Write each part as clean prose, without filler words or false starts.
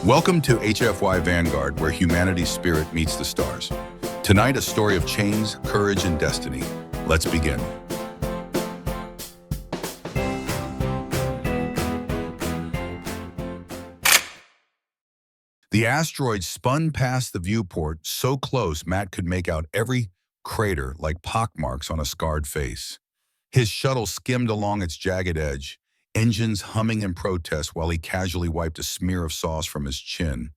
Welcome to HFY Vanguard, where humanity's spirit meets the stars. Tonight, a story of chains, courage, and destiny. Let's begin. The asteroid spun past the viewport so close Matt could make out every crater like pockmarks on a scarred face. His shuttle skimmed along its jagged edge, engines humming in protest while he casually wiped a smear of sauce from his chin.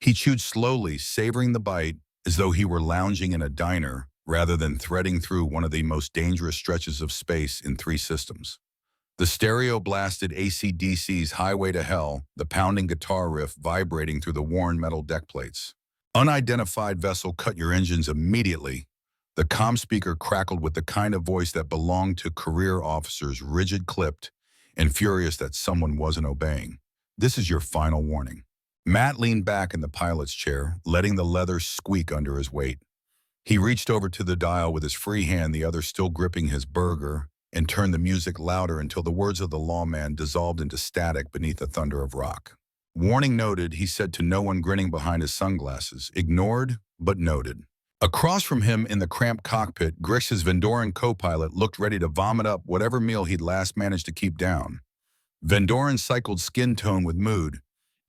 He chewed slowly, savoring the bite as though he were lounging in a diner rather than threading through one of the most dangerous stretches of space in 3 systems. The stereo blasted AC/DC's Highway to Hell, the pounding guitar riff vibrating through the worn metal deck plates. Unidentified vessel, cut your engines immediately. The comm speaker crackled with the kind of voice that belonged to career officers, rigid-clipped and furious that someone wasn't obeying. This is your final warning. Matt leaned back in the pilot's chair, letting the leather squeak under his weight. He reached over to the dial with his free hand, the other still gripping his burger, and turned the music louder until the words of the lawman dissolved into static beneath the thunder of rock. Warning noted, he said to no one grinning behind his sunglasses. Ignored, but noted. Across from him in the cramped cockpit, Grix's Vendoran co-pilot looked ready to vomit up whatever meal he'd last managed to keep down. Vendoran cycled skin tone with mood,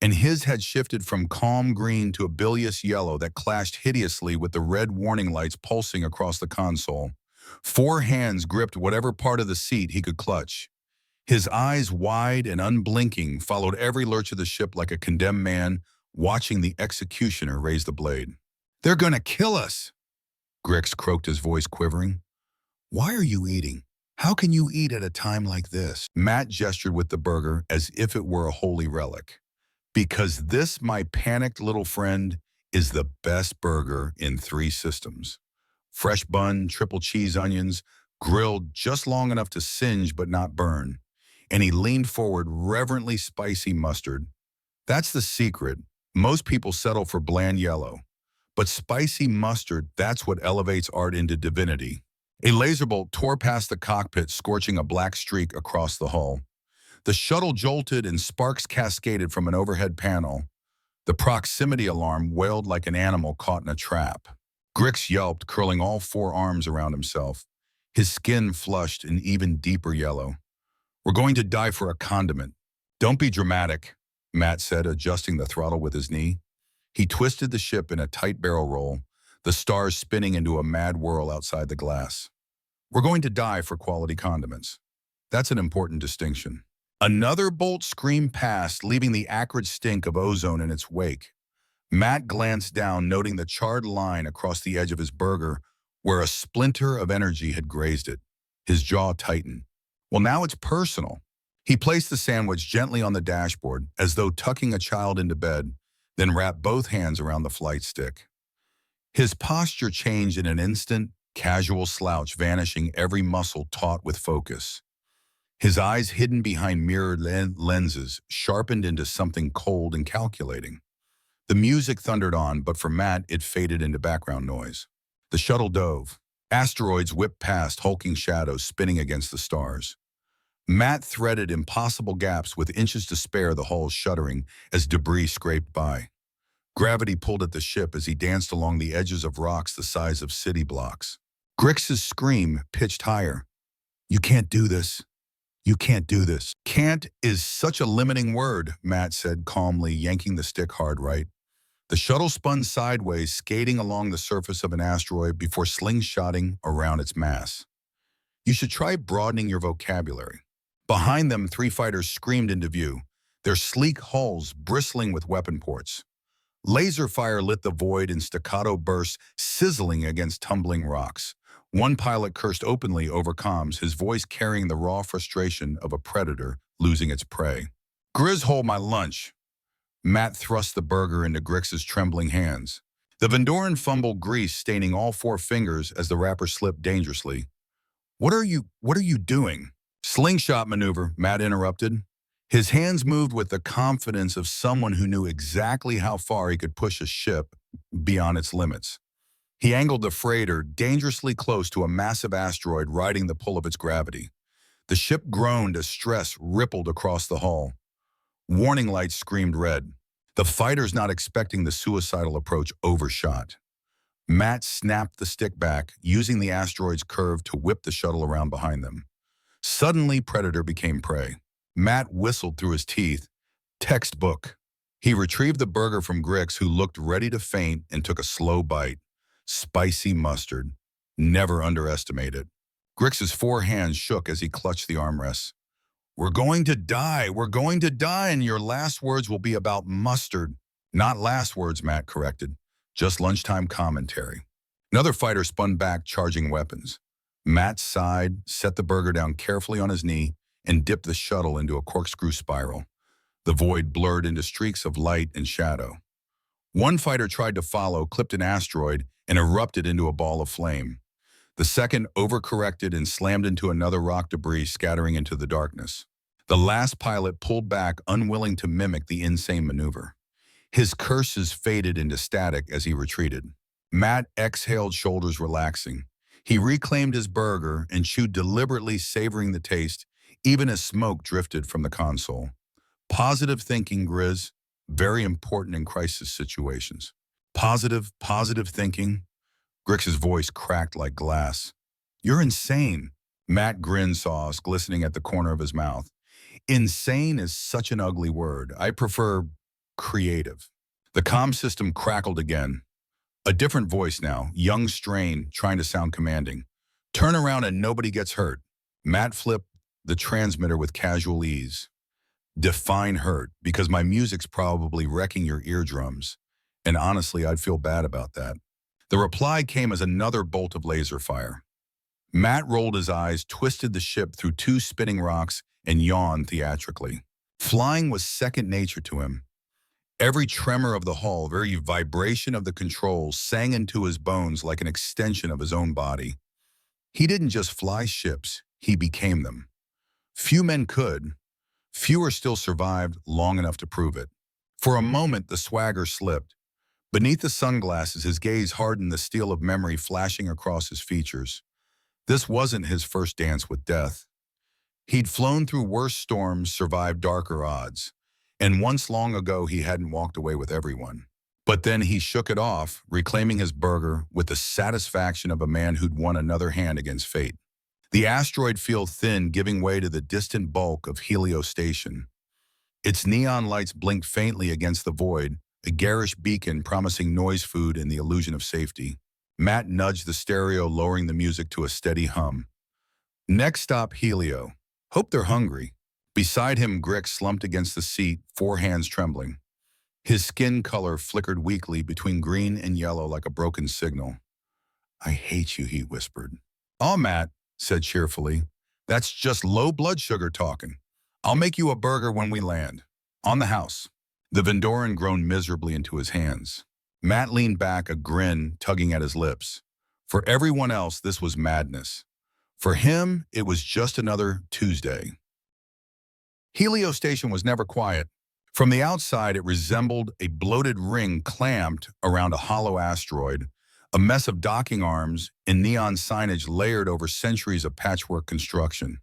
and his had shifted from calm green to a bilious yellow that clashed hideously with the red warning lights pulsing across the console. 4 hands gripped whatever part of the seat he could clutch. His eyes, wide and unblinking, followed every lurch of the ship like a condemned man watching the executioner raise the blade. "They're gonna kill us!" Grix croaked, his voice quivering. "Why are you eating? How can you eat at a time like this?" Matt gestured with the burger as if it were a holy relic. "Because this, my panicked little friend, is the best burger in 3 systems. Fresh bun, triple cheese onions, grilled just long enough to singe but not burn." And he leaned forward, reverently spicy mustard. "That's the secret. Most people settle for bland yellow. But spicy mustard, that's what elevates art into divinity." A laser bolt tore past the cockpit, scorching a black streak across the hull. The shuttle jolted and sparks cascaded from an overhead panel. The proximity alarm wailed like an animal caught in a trap. Grix yelped, curling all 4 arms around himself. His skin flushed an even deeper yellow. "We're going to die for a condiment." "Don't be dramatic," Matt said, adjusting the throttle with his knee. He twisted the ship in a tight barrel roll, the stars spinning into a mad whirl outside the glass. "We're going to die for quality condiments. That's an important distinction." Another bolt screamed past, leaving the acrid stink of ozone in its wake. Matt glanced down, noting the charred line across the edge of his burger where a splinter of energy had grazed it. His jaw tightened. "Well, now it's personal." He placed the sandwich gently on the dashboard, as though tucking a child into bed, then wrapped both hands around the flight stick. His posture changed in an instant, casual slouch, vanishing every muscle taut with focus. His eyes, hidden behind mirrored lenses, sharpened into something cold and calculating. The music thundered on, but for Matt, it faded into background noise. The shuttle dove. Asteroids whipped past, hulking shadows spinning against the stars. Matt threaded impossible gaps with inches to spare, the hull shuddering as debris scraped by. Gravity pulled at the ship as he danced along the edges of rocks the size of city blocks. Grix's scream pitched higher. "You can't do this. You can't do this." "Can't is such a limiting word," Matt said calmly, yanking the stick hard right. The shuttle spun sideways, skating along the surface of an asteroid before slingshotting around its mass. "You should try broadening your vocabulary." Behind them, 3 fighters screamed into view, their sleek hulls bristling with weapon ports. Laser fire lit the void in staccato bursts, sizzling against tumbling rocks. One pilot cursed openly over comms, his voice carrying the raw frustration of a predator losing its prey. "Grizz, hold my lunch." Matt thrust the burger into Grix's trembling hands. The Vendoran fumbled grease, staining all 4 fingers as the wrapper slipped dangerously. What are you doing?" "Slingshot maneuver," Matt interrupted. His hands moved with the confidence of someone who knew exactly how far he could push a ship beyond its limits. He angled the freighter dangerously close to a massive asteroid riding the pull of its gravity. The ship groaned as stress rippled across the hull. Warning lights screamed red. The fighters, not expecting the suicidal approach, overshot. Matt snapped the stick back, using the asteroid's curve to whip the shuttle around behind them. Suddenly, Predator became prey. Matt whistled through his teeth. Textbook. He retrieved the burger from Grix, who looked ready to faint, and took a slow bite. Spicy mustard. Never underestimate it. Grix's 4 hands shook as he clutched the armrests. We're going to die, and your last words will be about mustard. Not last words, Matt corrected. Just lunchtime commentary. Another fighter spun back, charging weapons. Matt sighed, set the burger down carefully on his knee, and dipped the shuttle into a corkscrew spiral. The void blurred into streaks of light and shadow. One fighter tried to follow, clipped an asteroid, and erupted into a ball of flame. The second overcorrected and slammed into another rock debris, scattering into the darkness. The last pilot pulled back, unwilling to mimic the insane maneuver. His curses faded into static as he retreated. Matt exhaled, shoulders relaxing. He reclaimed his burger and chewed deliberately, savoring the taste, even as smoke drifted from the console. Positive thinking, Grizz. Very important in crisis situations. Positive thinking. Grix's voice cracked like glass. You're insane. Matt grinned, sauce glistening at the corner of his mouth. Insane is such an ugly word. I prefer creative. The comm system crackled again. A different voice now, young strain, trying to sound commanding. Turn around and nobody gets hurt. Matt flipped the transmitter with casual ease. Define hurt, because my music's probably wrecking your eardrums. And honestly, I'd feel bad about that. The reply came as another bolt of laser fire. Matt rolled his eyes, twisted the ship through 2 spinning rocks, and yawned theatrically. Flying was second nature to him. Every tremor of the hull, every vibration of the controls sang into his bones like an extension of his own body. He didn't just fly ships, he became them. Few men could. Fewer still survived long enough to prove it. For a moment, the swagger slipped. Beneath the sunglasses, his gaze hardened, the steel of memory flashing across his features. This wasn't his first dance with death. He'd flown through worse storms, survived darker odds. And once long ago, he hadn't walked away with everyone. But then he shook it off, reclaiming his burger with the satisfaction of a man who'd won another hand against fate. The asteroid field thinned, giving way to the distant bulk of Helio Station. Its neon lights blinked faintly against the void, a garish beacon promising noise food and the illusion of safety. Matt nudged the stereo, lowering the music to a steady hum. Next stop, Helio. Hope they're hungry. Beside him, Grix slumped against the seat, 4 hands trembling. His skin color flickered weakly between green and yellow like a broken signal. I hate you, he whispered. Oh, Matt said cheerfully. That's just low blood sugar talking. I'll make you a burger when we land. On the house. The Vendoran groaned miserably into his hands. Matt leaned back, a grin tugging at his lips. For everyone else, this was madness. For him, it was just another Tuesday. Helio Station was never quiet. From the outside, it resembled a bloated ring clamped around a hollow asteroid, a mess of docking arms and neon signage layered over centuries of patchwork construction.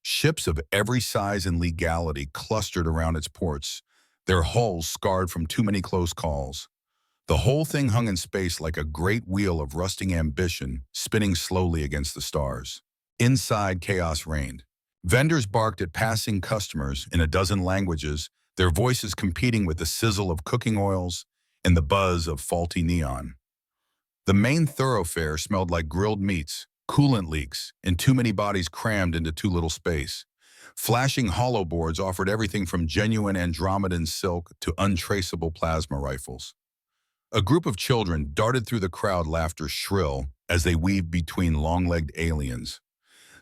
Ships of every size and legality clustered around its ports, their hulls scarred from too many close calls. The whole thing hung in space like a great wheel of rusting ambition, spinning slowly against the stars. Inside, chaos reigned. Vendors barked at passing customers in a dozen languages, their voices competing with the sizzle of cooking oils and the buzz of faulty neon. The main thoroughfare smelled like grilled meats, coolant leaks, and too many bodies crammed into too little space. Flashing hollow boards offered everything from genuine Andromedan silk to untraceable plasma rifles. A group of children darted through the crowd, laughter shrill as they weaved between long-legged aliens.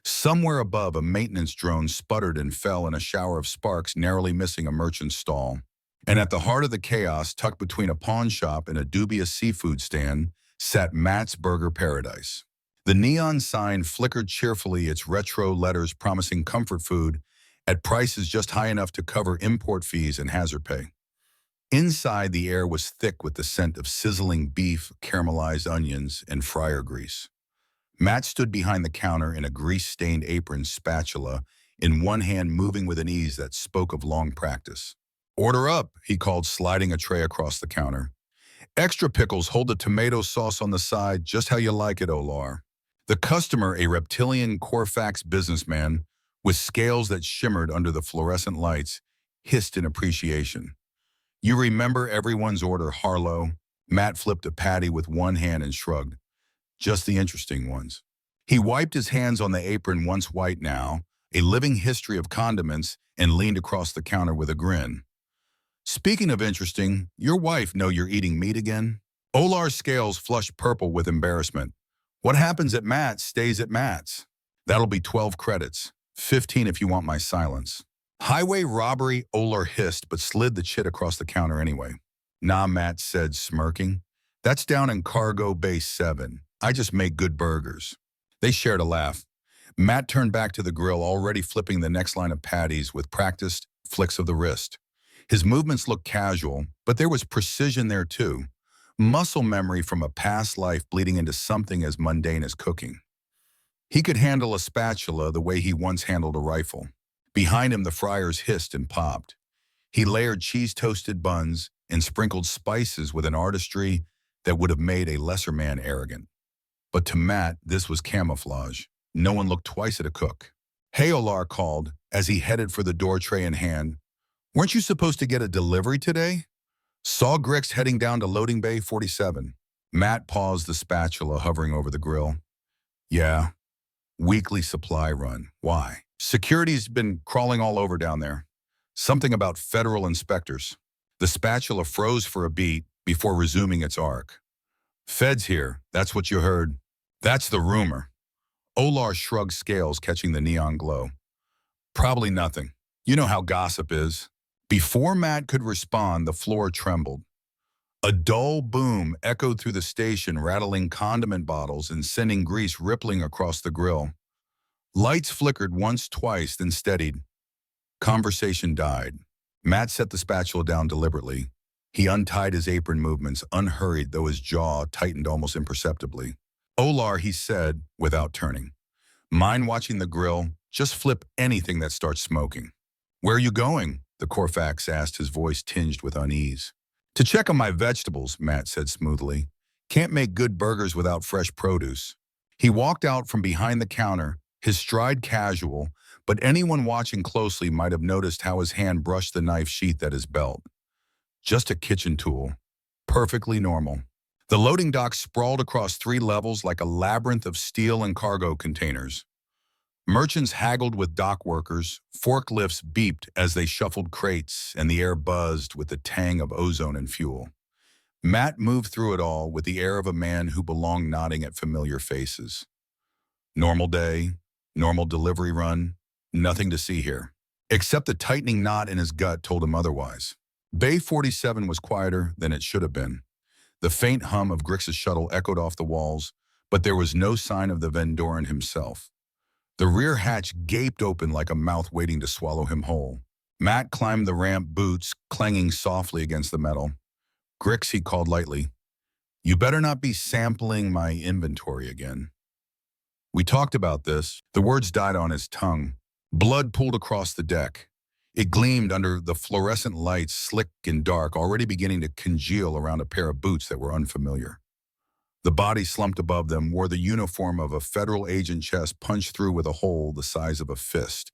Somewhere above, a maintenance drone sputtered and fell in a shower of sparks, narrowly missing a merchant's stall. And at the heart of the chaos, tucked between a pawn shop and a dubious seafood stand, sat Matt's Burger Paradise. The neon sign flickered cheerfully, its retro letters promising comfort food at prices just high enough to cover import fees and hazard pay. Inside, the air was thick with the scent of sizzling beef, caramelized onions, and fryer grease. Matt stood behind the counter in a grease-stained apron, spatula in one hand, moving with an ease that spoke of long practice. "Order up," he called, sliding a tray across the counter. "Extra pickles, hold the tomato sauce on the side, just how you like it, Olar." The customer, a reptilian Corfax businessman with scales that shimmered under the fluorescent lights, hissed in appreciation. "You remember everyone's order, Harlow?" Matt flipped a patty with one hand and shrugged. "Just the interesting ones." He wiped his hands on the apron, once white now, a living history of condiments, and leaned across the counter with a grin. "Speaking of interesting, your wife know you're eating meat again?" Olar's scales flushed purple with embarrassment. "What happens at Matt's stays at Matt's." "That'll be 12 credits. 15 if you want my silence." "Highway robbery," Olar hissed, but slid the chit across the counter anyway. "Nah," Matt said, smirking. "That's down in Cargo Base 7. I just make good burgers." They shared a laugh. Matt turned back to the grill, already flipping the next line of patties with practiced flicks of the wrist. His movements looked casual, but there was precision there too. Muscle memory from a past life bleeding into something as mundane as cooking. He could handle a spatula the way he once handled a rifle. Behind him, the fryers hissed and popped. He layered cheese-toasted buns and sprinkled spices with an artistry that would have made a lesser man arrogant. But to Matt, this was camouflage. No one looked twice at a cook. "Hey," Olar called as he headed for the door, tray in hand. "Weren't you supposed to get a delivery today?" "Saw Grix heading down to loading bay 47. Matt paused, the spatula hovering over the grill. "Yeah, weekly supply run. Why?" "Security's been crawling all over down there. Something about federal inspectors." The spatula froze for a beat before resuming its arc. "Feds here, that's what you heard." "That's the rumor." Olar shrugged, scales catching the neon glow. "Probably nothing. You know how gossip is." Before Matt could respond, the floor trembled. A dull boom echoed through the station, rattling condiment bottles and sending grease rippling across the grill. Lights flickered once, twice, then steadied. Conversation died. Matt set the spatula down deliberately. He untied his apron movements, unhurried, though his jaw tightened almost imperceptibly. "Olar," he said, without turning. "Mind watching the grill? Just flip anything that starts smoking." "Where are you going?" the Corfax asked, his voice tinged with unease. "To check on my vegetables," Matt said smoothly. "Can't make good burgers without fresh produce." He walked out from behind the counter, his stride casual, but anyone watching closely might have noticed how his hand brushed the knife sheath at his belt. Just a kitchen tool. Perfectly normal. The loading dock sprawled across 3 levels like a labyrinth of steel and cargo containers. Merchants haggled with dock workers, forklifts beeped as they shuffled crates, and the air buzzed with the tang of ozone and fuel. Matt moved through it all with the air of a man who belonged, nodding at familiar faces. Normal day, normal delivery run, nothing to see here. Except the tightening knot in his gut told him otherwise. Bay 47 was quieter than it should have been. The faint hum of Grix's shuttle echoed off the walls, but there was no sign of the Vendoran himself. The rear hatch gaped open like a mouth waiting to swallow him whole. Matt climbed the ramp, boots clanging softly against the metal. "Grix," he called lightly, "you better not be sampling my inventory again." "We talked about this." The words died on his tongue. Blood pooled across the deck. It gleamed under the fluorescent lights, slick and dark, already beginning to congeal around a pair of boots that were unfamiliar. The body slumped above them wore the uniform of a federal agent, chest punched through with a hole the size of a fist.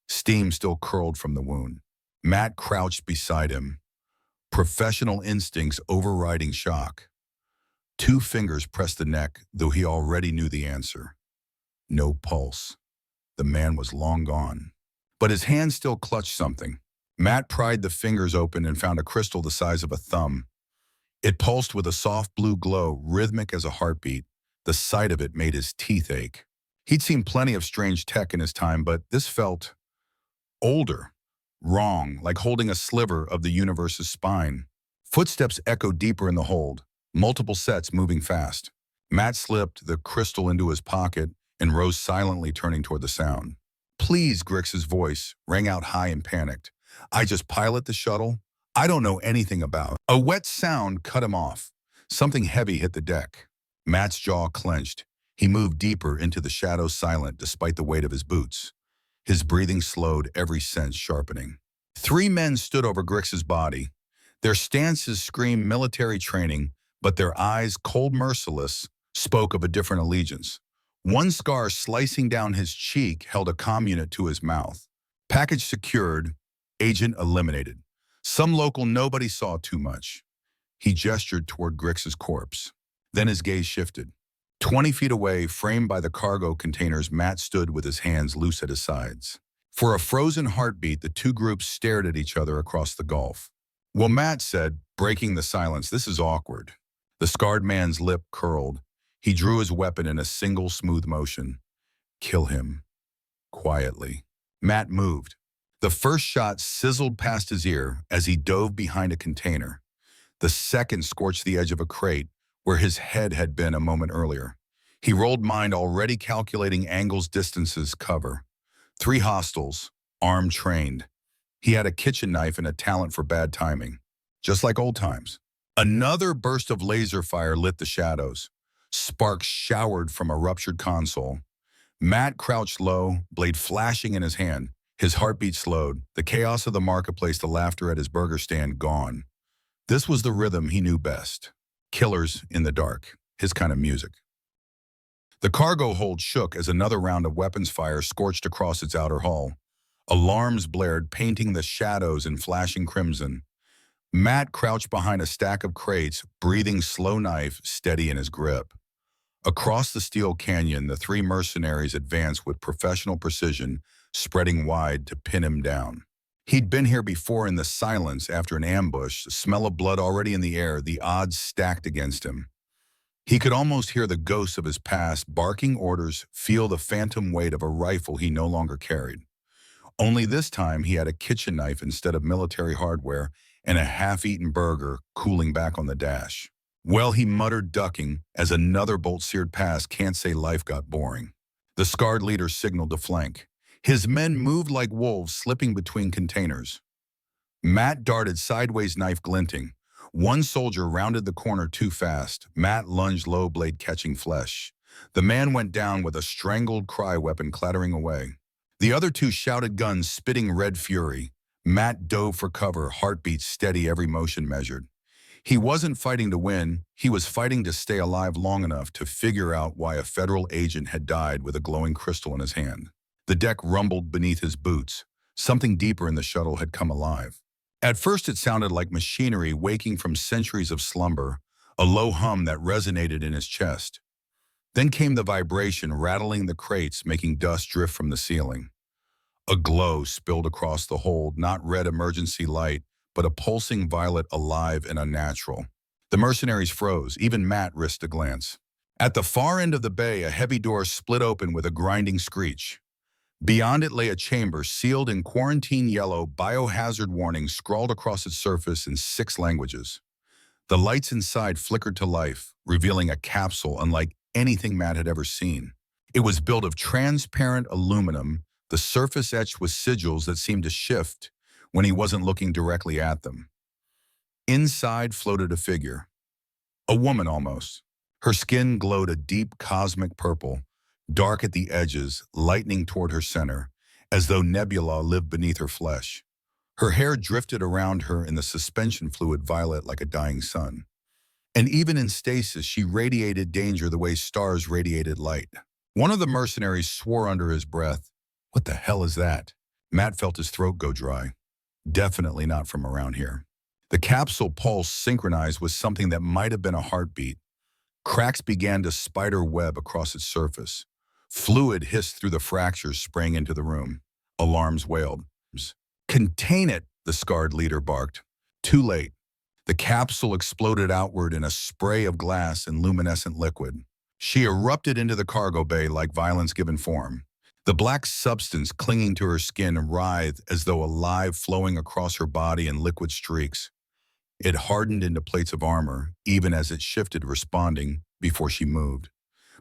Steam still curled from the wound. Matt crouched beside him, professional instincts overriding shock. 2 fingers pressed the neck, though he already knew the answer. No pulse. The man was long gone. But his hand still clutched something. Matt pried the fingers open and found a crystal the size of a thumb. It pulsed with a soft blue glow, rhythmic as a heartbeat. The sight of it made his teeth ache. He'd seen plenty of strange tech in his time, but this felt older, wrong, like holding a sliver of the universe's spine. Footsteps echoed deeper in the hold, multiple sets moving fast. Matt slipped the crystal into his pocket and rose silently, turning toward the sound. "Please," Grix's voice rang out high and panicked. "I just pilot the shuttle. I don't know anything about." A wet sound cut him off. Something heavy hit the deck. Matt's jaw clenched. He moved deeper into the shadows, silent despite the weight of his boots. His breathing slowed, every sense sharpening. Three men stood over Grix's body. Their stances screamed military training, but their eyes, cold merciless, spoke of a different allegiance. One scar slicing down his cheek held a comm unit to his mouth. Package secured, agent eliminated. Some local nobody saw too much. He gestured toward Grix's corpse. Then his gaze shifted. 20 feet away, framed by the cargo containers, Matt stood with his hands loose at his sides. For a frozen heartbeat, the two groups stared at each other across the gulf. Well, Matt said, breaking the silence, this is awkward. The scarred man's lip curled. He drew his weapon in a single smooth motion. Kill him. Quietly. Matt moved. The first shot sizzled past his ear as he dove behind a container. The second scorched the edge of a crate where his head had been a moment earlier. He rolled mind, already calculating angles, distances, cover. 3 hostiles, armed, trained. He had a kitchen knife and a talent for bad timing, just like old times. Another burst of laser fire lit the shadows. Sparks showered from a ruptured console. Matt crouched low, blade flashing in his hand. His heartbeat slowed. The chaos of the marketplace, the laughter at his burger stand, gone. This was the rhythm he knew best. Killers in the dark, his kind of music. The cargo hold shook as another round of weapons fire scorched across its outer hull. Alarms blared, painting the shadows in flashing crimson. Matt crouched behind a stack of crates, breathing slow, knife steady in his grip. Across the steel canyon, the 3 mercenaries advanced with professional precision, spreading wide to pin him down. He'd been here before in the silence after an ambush, the smell of blood already in the air, the odds stacked against him. He could almost hear the ghosts of his past, barking orders, feel the phantom weight of a rifle he no longer carried. Only this time he had a kitchen knife instead of military hardware and a half-eaten burger cooling back on the dash. Well, he muttered, ducking, as another bolt seared past. Can't say life got boring. The scarred leader signaled to flank. His men moved like wolves, slipping between containers. Matt darted sideways, knife glinting. One soldier rounded the corner too fast. Matt lunged low, blade catching flesh. The man went down with a strangled cry, weapon clattering away. The other 2 shouted, guns spitting red fury. Matt dove for cover, heartbeat steady, every motion measured. He wasn't fighting to win, he was fighting to stay alive long enough to figure out why a federal agent had died with a glowing crystal in his hand. The deck rumbled beneath his boots. Something deeper in the shuttle had come alive. At first it sounded like machinery waking from centuries of slumber, a low hum that resonated in his chest. Then came the vibration, rattling the crates, making dust drift from the ceiling. A glow spilled across the hold, not red emergency light, but a pulsing violet, alive and unnatural. The mercenaries froze. Even Matt risked a glance. At the far end of the bay, a heavy door split open with a grinding screech. Beyond it lay a chamber sealed in quarantine yellow, biohazard warnings scrawled across its surface in 6 languages. The lights inside flickered to life, revealing a capsule unlike anything Matt had ever seen. It was built of transparent aluminum, the surface etched with sigils that seemed to shift when he wasn't looking directly at them. Inside floated a figure. A woman almost. Her skin glowed a deep cosmic purple, dark at the edges, lightening toward her center, as though nebula lived beneath her flesh. Her hair drifted around her in the suspension fluid, violet like a dying sun. And even in stasis, she radiated danger the way stars radiated light. One of the mercenaries swore under his breath, "What the hell is that?" Matt felt his throat go dry. Definitely not from around here. The capsule pulse synchronized with something that might have been a heartbeat. Cracks began to spider web across its surface. Fluid hissed through the fractures, spraying into the room. Alarms wailed. "Contain it," the scarred leader barked. Too late. The capsule exploded outward in a spray of glass and luminescent liquid. She erupted into the cargo bay like violence given form. The black substance clinging to her skin writhed as though alive, flowing across her body in liquid streaks. It hardened into plates of armor, even as it shifted, responding before she moved.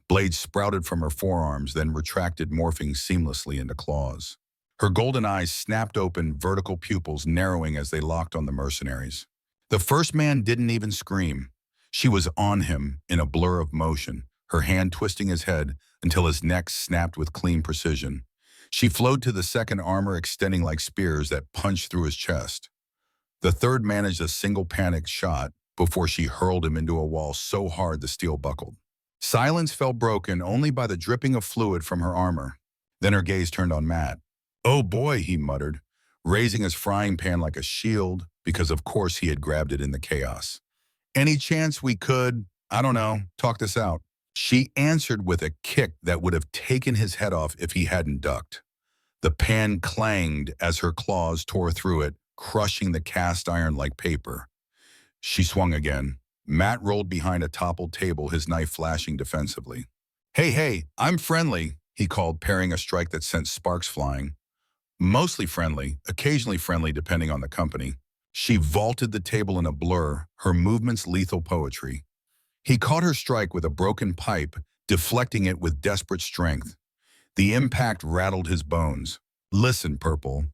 Blades sprouted from her forearms, then retracted, morphing seamlessly into claws. Her golden eyes snapped open, vertical pupils narrowing as they locked on the mercenaries. The first man didn't even scream. She was on him in a blur of motion, her hand twisting his head until his neck snapped with clean precision. She flowed to the second, armor extending like spears that punched through his chest. The third managed a single panicked shot before she hurled him into a wall so hard the steel buckled. Silence fell, broken only by the dripping of fluid from her armor. Then her gaze turned on Matt. "Oh boy," he muttered, raising his frying pan like a shield, because of course he had grabbed it in the chaos. "Any chance we could, I don't know, talk this out?" She answered with a kick that would have taken his head off if he hadn't ducked. The pan clanged as her claws tore through it, crushing the cast iron like paper. She swung again. Matt rolled behind a toppled table, his knife flashing defensively. Hey, I'm friendly," he called, parrying a strike that sent sparks flying. Mostly friendly, occasionally friendly depending on the company. She vaulted the table in a blur, her movements lethal poetry. He caught her strike with a broken pipe, deflecting it with desperate strength. The impact rattled his bones. "Listen, Purple.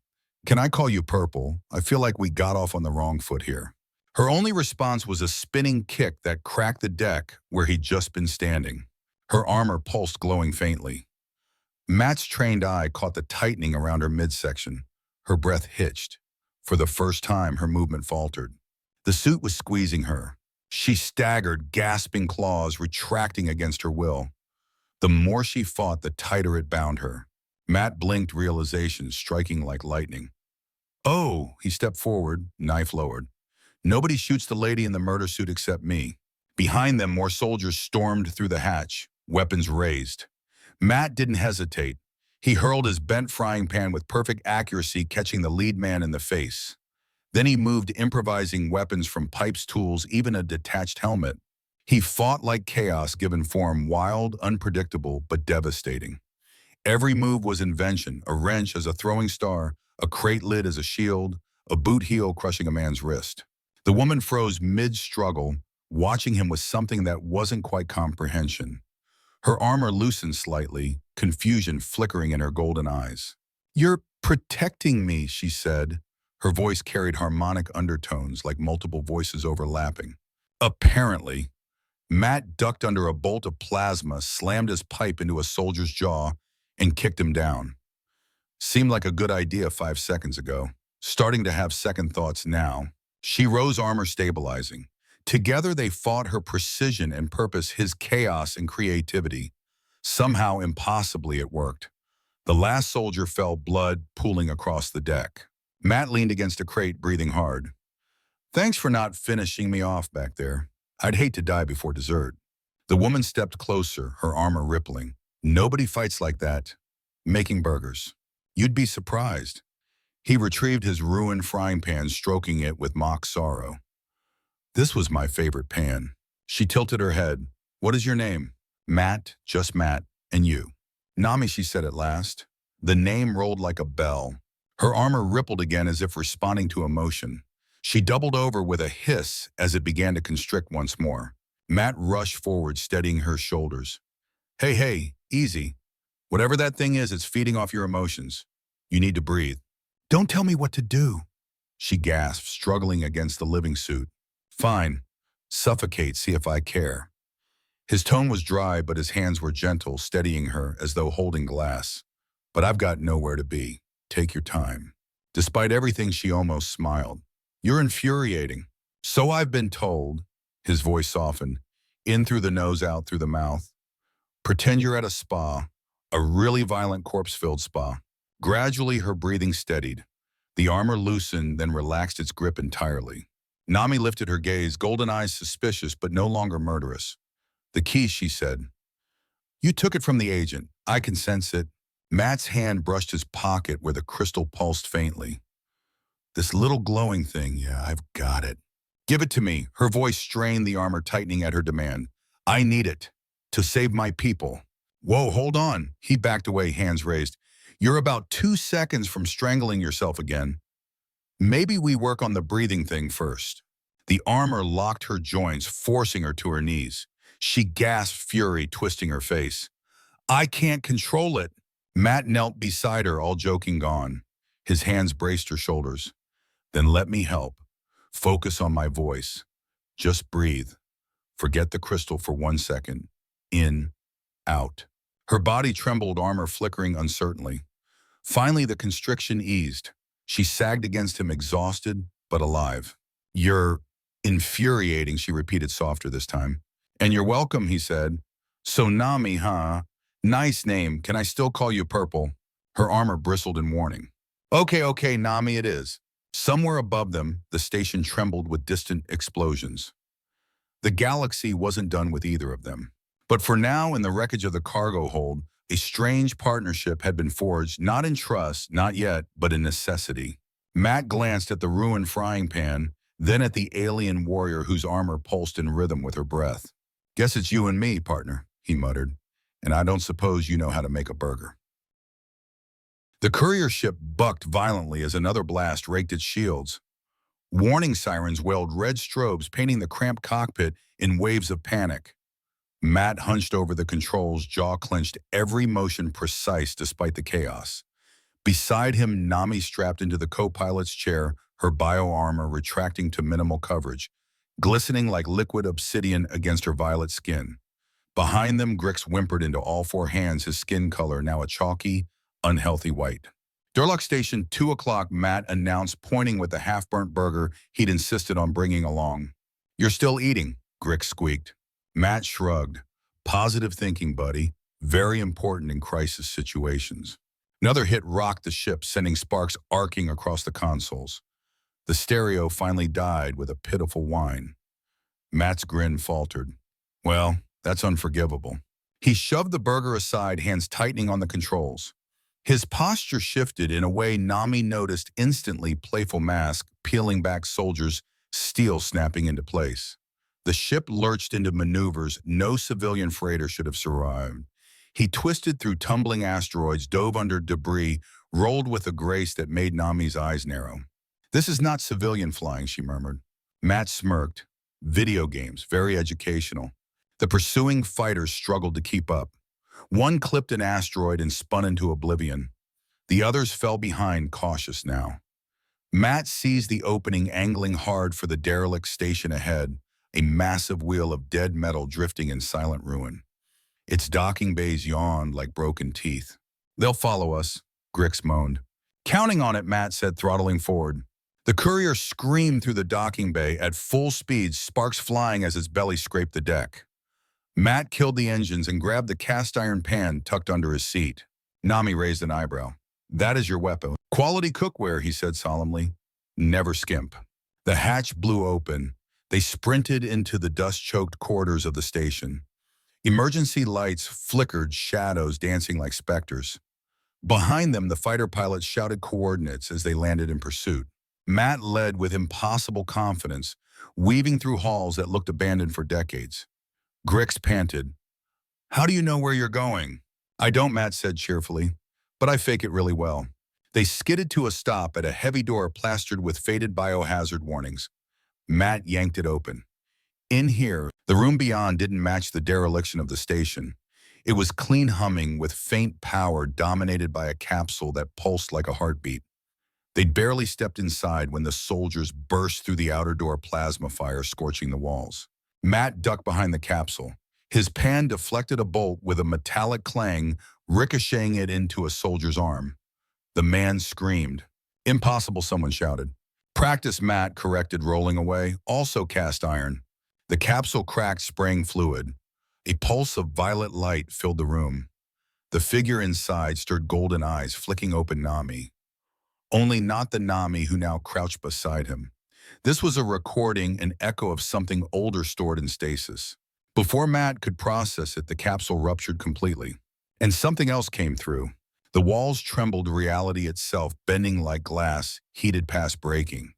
Can I call you Purple? I feel like we got off on the wrong foot here." Her only response was a spinning kick that cracked the deck where he'd just been standing. Her armor pulsed, glowing faintly. Matt's trained eye caught the tightening around her midsection. Her breath hitched. For the first time, her movement faltered. The suit was squeezing her. She staggered, gasping, claws retracting against her will. The more she fought, the tighter it bound her. Matt blinked, realization striking like lightning. "Oh," he stepped forward, knife lowered. "Nobody shoots the lady in the murder suit except me." Behind them, more soldiers stormed through the hatch, weapons raised. Matt didn't hesitate. He hurled his bent frying pan with perfect accuracy, catching the lead man in the face. Then he moved, improvising weapons from pipes, tools, even a detached helmet. He fought like chaos given form, wild, unpredictable, but devastating. Every move was invention, a wrench as a throwing star, a crate lid as a shield, a boot heel crushing a man's wrist. The woman froze mid-struggle, watching him with something that wasn't quite comprehension. Her armor loosened slightly, confusion flickering in her golden eyes. "You're protecting me," she said. Her voice carried harmonic undertones like multiple voices overlapping. Apparently. Matt ducked under a bolt of plasma, slammed his pipe into a soldier's jaw, and kicked him down. Seemed like a good idea 5 seconds ago. Starting to have second thoughts now. She rose, armor stabilizing. Together they fought, her precision and purpose, his chaos and creativity. Somehow, impossibly, it worked. The last soldier fell, blood pooling across the deck. Matt leaned against a crate, breathing hard. "Thanks for not finishing me off back there. I'd hate to die before dessert." The woman stepped closer, her armor rippling. "Nobody fights like that. Making burgers. You'd be surprised." He retrieved his ruined frying pan, stroking it with mock sorrow. "This was my favorite pan." She tilted her head. "What is your name?" "Matt, just Matt. And you?" "Nami," she said at last. The name rolled like a bell. Her armor rippled again as if responding to emotion. She doubled over with a hiss as it began to constrict once more. Matt rushed forward, steadying her shoulders. Hey, easy. Whatever that thing is, it's feeding off your emotions. You need to breathe." "Don't tell me what to do," she gasped, struggling against the living suit. "Fine. Suffocate, see if I care." His tone was dry, but his hands were gentle, steadying her as though holding glass. "But I've got nowhere to be. Take your time." Despite everything, she almost smiled. "You're infuriating." "So I've been told." His voice softened. "In through the nose, out through the mouth. Pretend you're at a spa, a really violent corpse-filled spa." Gradually, her breathing steadied. The armor loosened, then relaxed its grip entirely. Nami lifted her gaze, golden eyes suspicious but no longer murderous. "The key," she said. "You took it from the agent. I can sense it." Matt's hand brushed his pocket where the crystal pulsed faintly. "This little glowing thing, yeah, I've got it." "Give it to me." Her voice strained, the armor tightening at her demand. "I need it. To save my people." "Whoa, hold on." He backed away, hands raised. "You're about 2 seconds from strangling yourself again. Maybe we work on the breathing thing first." The armor locked her joints, forcing her to her knees. She gasped, fury twisting her face. "I can't control it." Matt knelt beside her, all joking gone. His hands braced her shoulders. "Then let me help. Focus on my voice. Just breathe. Forget the crystal for 1 second. In, out." Her body trembled, armor flickering uncertainly. Finally, the constriction eased. She sagged against him, exhausted but alive. "You're infuriating," she repeated softer this time. "And you're welcome," he said. "So Nami, huh? Nice name. Can I still call you Purple?" Her armor bristled in warning. Okay, Nami it is." Somewhere above them, the station trembled with distant explosions. The galaxy wasn't done with either of them. But for now, in the wreckage of the cargo hold, a strange partnership had been forged, not in trust, not yet, but in necessity. Matt glanced at the ruined frying pan, then at the alien warrior whose armor pulsed in rhythm with her breath. "Guess it's you and me, partner," he muttered, "and I don't suppose you know how to make a burger." The courier ship bucked violently as another blast raked its shields. Warning sirens wailed red strobes, painting the cramped cockpit in waves of panic. Matt hunched over the controls, jaw clenched, every motion precise despite the chaos. Beside him, Nami strapped into the co-pilot's chair, her bio-armor retracting to minimal coverage, glistening like liquid obsidian against her violet skin. Behind them, Grix whimpered into all four hands, his skin color now a chalky, unhealthy white. "Durlock Station, 2 o'clock, Matt announced, pointing with the half-burnt burger he'd insisted on bringing along. "You're still eating," Grix squeaked. Matt shrugged. "Positive thinking, buddy. Very important in crisis situations." Another hit rocked the ship, sending sparks arcing across the consoles. The stereo finally died with a pitiful whine. Matt's grin faltered. "Well, that's unforgivable." He shoved the burger aside, hands tightening on the controls. His posture shifted in a way Nami noticed instantly, playful mask peeling back, soldiers' steel snapping into place. The ship lurched into maneuvers no civilian freighter should have survived. He twisted through tumbling asteroids, dove under debris, rolled with a grace that made Nami's eyes narrow. "This is not civilian flying," she murmured. Matt smirked. "Video games, very educational." The pursuing fighters struggled to keep up. One clipped an asteroid and spun into oblivion. The others fell behind, cautious now. Matt seized the opening, angling hard for the derelict station ahead, a massive wheel of dead metal drifting in silent ruin. Its docking bays yawned like broken teeth. "They'll follow us," Grix moaned. "Counting on it," Matt said, throttling forward. The courier screamed through the docking bay at full speed, sparks flying as its belly scraped the deck. Matt killed the engines and grabbed the cast iron pan tucked under his seat. Nami raised an eyebrow. "That is your weapon." "Quality cookware," he said solemnly. "Never skimp." The hatch blew open. They sprinted into the dust-choked corridors of the station. Emergency lights flickered, shadows dancing like specters. Behind them, the fighter pilots shouted coordinates as they landed in pursuit. Matt led with impossible confidence, weaving through halls that looked abandoned for decades. Grix panted. "How do you know where you're going?" "I don't," Matt said cheerfully, "but I fake it really well." They skidded to a stop at a heavy door plastered with faded biohazard warnings. Matt yanked it open. In here, the room beyond didn't match the dereliction of the station. It was clean humming with faint power dominated by a capsule that pulsed like a heartbeat. They'd barely stepped inside when the soldiers burst through the outer door, plasma fire scorching the walls. Matt ducked behind the capsule. His pan deflected a bolt with a metallic clang, ricocheting it into a soldier's arm. The man screamed. "Impossible," someone shouted. "Practice," Matt corrected, rolling away. "Also cast iron." The capsule cracked, spraying fluid. A pulse of violet light filled the room. The figure inside stirred golden eyes, flicking open Nami. Only not the Nami who now crouched beside him. This was a recording, an echo of something older stored in stasis. Before Matt could process it, the capsule ruptured completely. And something else came through. The walls trembled, reality itself bending like glass, heated past breaking.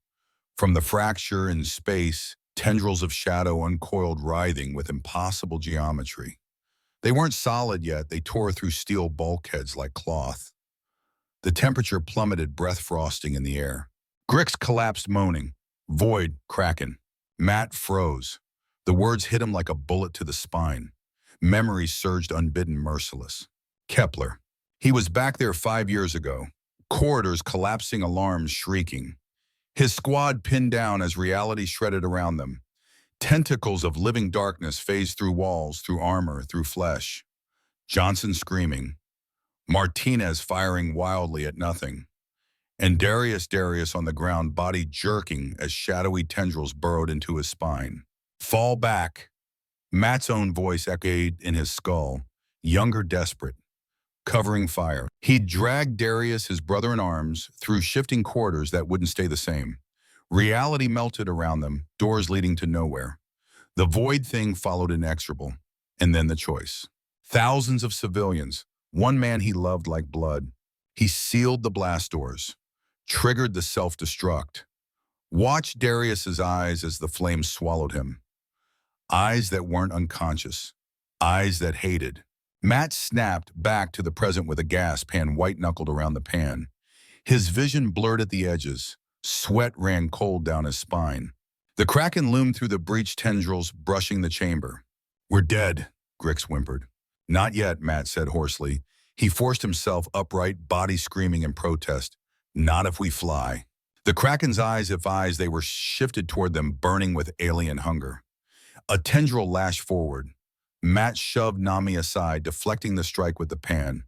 From the fracture in space, tendrils of shadow uncoiled, writhing with impossible geometry. They weren't solid yet, they tore through steel bulkheads like cloth. The temperature plummeted, breath frosting in the air. Grix collapsed, moaning. "Void, Kraken." Matt froze. The words hit him like a bullet to the spine. Memories surged unbidden, merciless. Kepler. He was back there 5 years ago. Corridors collapsing, alarms shrieking. His squad pinned down as reality shredded around them. Tentacles of living darkness phased through walls, through armor, through flesh. Johnson screaming. Martinez firing wildly at nothing, and Darius on the ground, body jerking as shadowy tendrils burrowed into his spine. Fall back. Matt's own voice echoed in his skull, younger, desperate, covering fire. He'd dragged Darius, his brother in arms, through shifting corridors that wouldn't stay the same. Reality melted around them, doors leading to nowhere. The void thing followed inexorable, and then the choice. Thousands of civilians, one man he loved like blood. He sealed the blast doors, triggered the self-destruct. Watched Darius's eyes as the flames swallowed him. Eyes that weren't unconscious, eyes that hated. Matt snapped back to the present with a gasp, hand white-knuckled around the pan. His vision blurred at the edges. Sweat ran cold down his spine. The Kraken loomed through the breached tendrils, brushing the chamber. "We're dead," Grix whimpered. "Not yet," Matt said hoarsely. He forced himself upright, body screaming in protest. "Not if we fly." The Kraken's eyes, if eyes they were, shifted toward them, burning with alien hunger. A tendril lashed forward. Matt shoved Nami aside, deflecting the strike with the pan.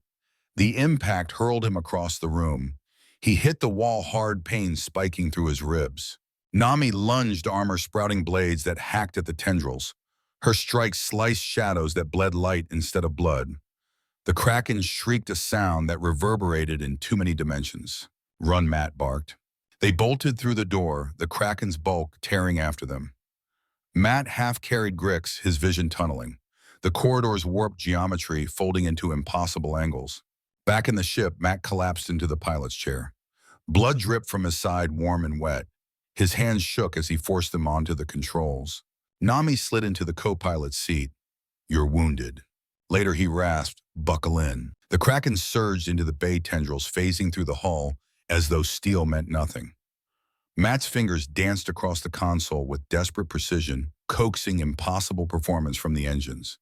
The impact hurled him across the room. He hit the wall hard, pain spiking through his ribs. Nami lunged, armor-sprouting blades that hacked at the tendrils. Her strike sliced shadows that bled light instead of blood. The Kraken shrieked a sound that reverberated in too many dimensions. "Run," Matt barked. They bolted through the door, the Kraken's bulk tearing after them. Matt half-carried Grix, his vision tunneling. The corridor's warped geometry folding into impossible angles. Back in the ship, Matt collapsed into the pilot's chair. Blood dripped from his side, warm and wet. His hands shook as he forced them onto the controls. Nami slid into the co-pilot's seat. "You're wounded." Later he rasped, "Buckle in." The Kraken surged into the bay tendrils, phasing through the hull as though steel meant nothing. Matt's fingers danced across the console with desperate precision, coaxing impossible performance from the engines.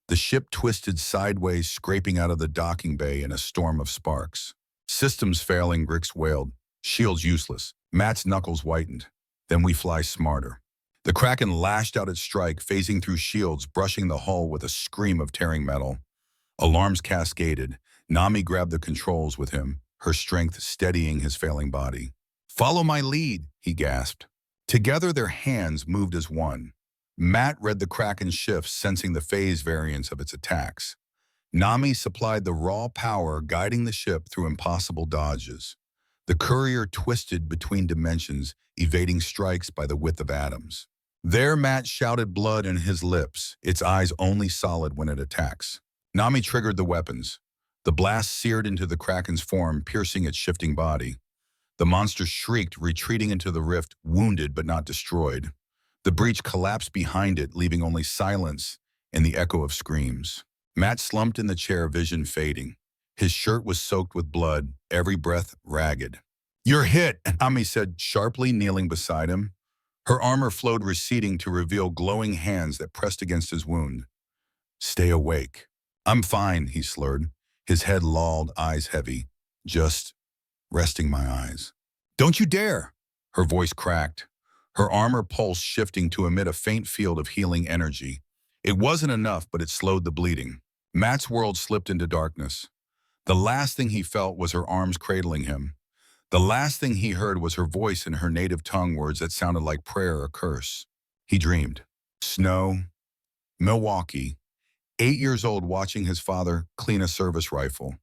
The ship twisted sideways, scraping out of the docking bay in a storm of sparks. "Systems failing," Grix wailed. "Shields useless." Matt's knuckles whitened. "Then we fly smarter." The Kraken lashed out its strike, phasing through shields, brushing the hull with a scream of tearing metal. Alarms cascaded. Nami grabbed the controls with him, her strength steadying his failing body. "Follow my lead," he gasped. Together their hands moved as one. Matt read the Kraken's shifts, sensing the phase variance of its attacks. Nami supplied the raw power, guiding the ship through impossible dodges. The courier twisted between dimensions, evading strikes by the width of atoms. There Matt shouted, blood in his lips, its eyes only solid when it attacks. Nami triggered the weapons. The blast seared into the Kraken's form, piercing its shifting body. The monster shrieked, retreating into the rift, wounded but not destroyed. The breach collapsed behind it, leaving only silence and the echo of screams. Matt slumped in the chair, vision fading. His shirt was soaked with blood, every breath ragged. "You're hit," Nami said sharply, kneeling beside him. Her armor flowed, receding to reveal glowing hands that pressed against his wound. "Stay awake." "I'm fine," he slurred, his head lolled, eyes heavy. "Just resting my eyes." "Don't you dare!" Her voice cracked. Her armor pulse shifting to emit a faint field of healing energy. It wasn't enough, but it slowed the bleeding. Matt's world slipped into darkness. The last thing he felt was her arms cradling him. The last thing he heard was her voice in her native tongue, words that sounded like prayer or curse. He dreamed. Snow, Milwaukee, 8 years old, watching his father clean a service rifle.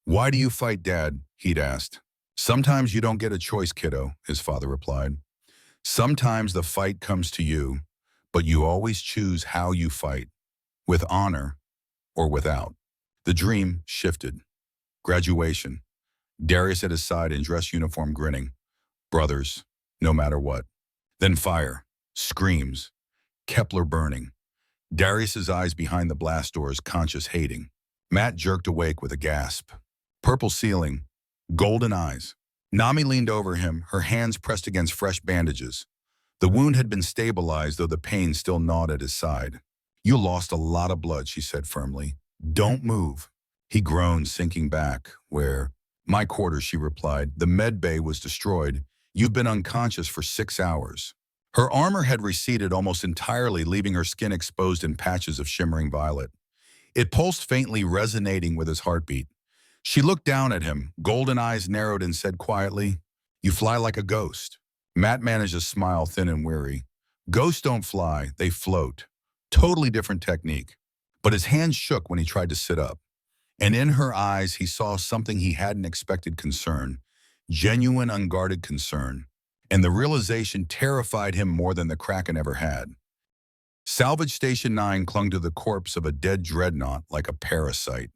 "Why do you fight, Dad?" he'd asked. "Sometimes you don't get a choice, kiddo," his father replied. "Sometimes the fight comes to you, but you always choose how you fight, with honor or without." The dream shifted. Graduation. Darius at his side in dress uniform, grinning. Brothers, no matter what. Then fire. Screams. Kepler burning. Darius's eyes behind the blast doors, conscious hating. Matt jerked awake with a gasp. Purple ceiling. Golden eyes. Nami leaned over him, her hands pressed against fresh bandages. The wound had been stabilized, though the pain still gnawed at his side. "You lost a lot of blood," she said firmly. "Don't move." He groaned, sinking back. "Where?" "My quarters," she replied. "The med bay was destroyed. You've been unconscious for 6 hours." Her armor had receded almost entirely, leaving her skin exposed in patches of shimmering violet. It pulsed faintly, resonating with his heartbeat. She looked down at him, golden eyes narrowed, and said quietly, "You fly like a ghost." Matt managed a smile, thin and weary. Ghosts don't fly, they float. Totally different technique. But his hands shook when he tried to sit up. And in her eyes, he saw something he hadn't expected: concern. Genuine, unguarded concern. And the realization terrified him more than the Kraken ever had. Salvage Station 9 clung to the corpse of a dead dreadnought like a parasite.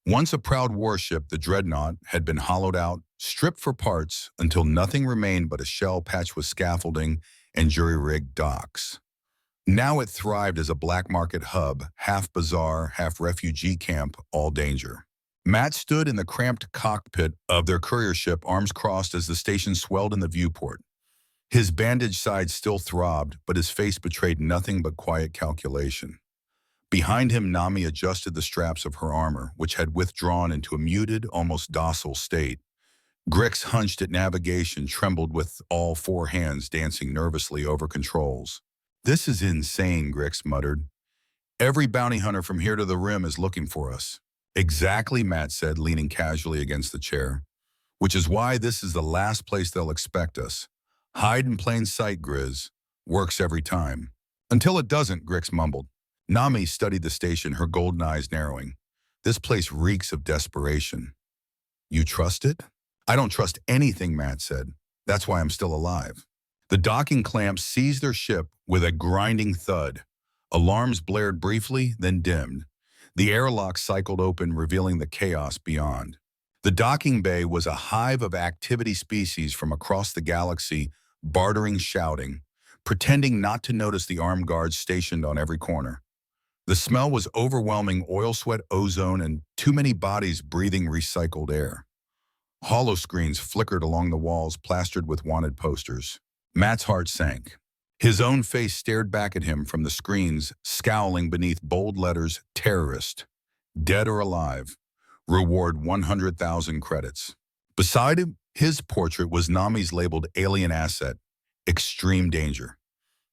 Once a proud warship, the dreadnought had been hollowed out, stripped for parts, until nothing remained but a shell patched with scaffolding and jury-rigged docks. Now it thrived as a black market hub, half bazaar, half refugee camp, all danger. Matt stood in the cramped cockpit of their courier ship, arms crossed as the station swelled in the viewport. His bandaged side still throbbed, but his face betrayed nothing but quiet calculation. Behind him, Nami adjusted the straps of her armor, which had withdrawn into a muted, almost docile state. Grix, hunched at navigation, trembled with all four hands dancing nervously over controls. "This is insane," Grix muttered. "Every bounty hunter from here to the rim is looking for us." "Exactly," Matt said, leaning casually against the chair. "Which is why this is the last place they'll expect us. Hide in plain sight, Grizz. Works every time." "Until it doesn't," Grix mumbled. Nami studied the station, her golden eyes narrowing. "This place reeks of desperation." "You trust it?" "I don't trust anything," Matt said. "That's why I'm still alive." The docking clamps seized their ship with a grinding thud. Alarms blared briefly, then dimmed. The airlock cycled open, revealing the chaos beyond. The docking bay was a hive of activity species from across the galaxy, bartering, shouting, pretending not to notice the armed guards stationed on every corner. The smell was overwhelming: oil, sweat, ozone, and too many bodies breathing recycled air. Hollow screens flickered along the walls, plastered with wanted posters. Matt's heart sank. His own face stared back at him from the screens, scowling beneath bold letters: "Terrorist. Dead or alive. Reward 100,000 credits." Beside him, his portrait was Nami's labeled "Alien Asset. Extreme Danger."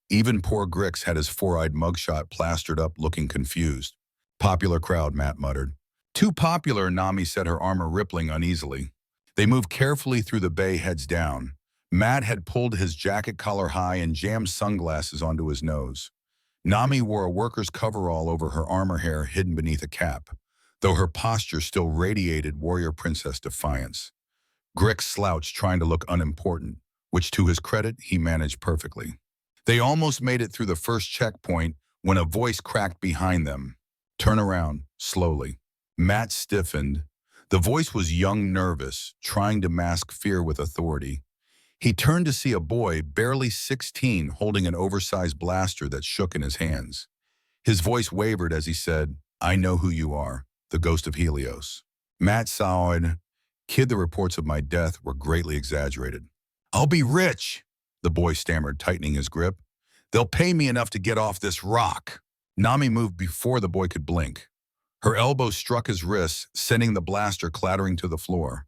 Even poor Grix had his four-eyed mugshot plastered up, looking confused. "Popular crowd," Matt muttered. "Too popular," Nami said, her armor rippling uneasily. They moved carefully through the bay, heads down. Matt had pulled his jacket collar high and jammed sunglasses onto his nose. Nami wore a worker's coverall over her armor, hair hidden beneath a cap, though her posture still radiated warrior princess defiance. Grix slouched, trying to look unimportant, which to his credit he managed perfectly. They almost made it through the first checkpoint when a voice cracked behind them. "Turn around," slowly. Matt stiffened. The voice was young, nervous, trying to mask fear with authority. He turned to see a boy, barely 16, holding an oversized blaster that shook in his hands. His voice wavered as he said, "I know who you are, the ghost of Helios." Matt sighed. "Kid, the reports of my death were greatly exaggerated." "I'll be rich," the boy stammered, tightening his grip. "They'll pay me enough to get off this rock." Nami moved before the boy could blink. Her elbow struck his wrist, sending the blaster clattering to the floor.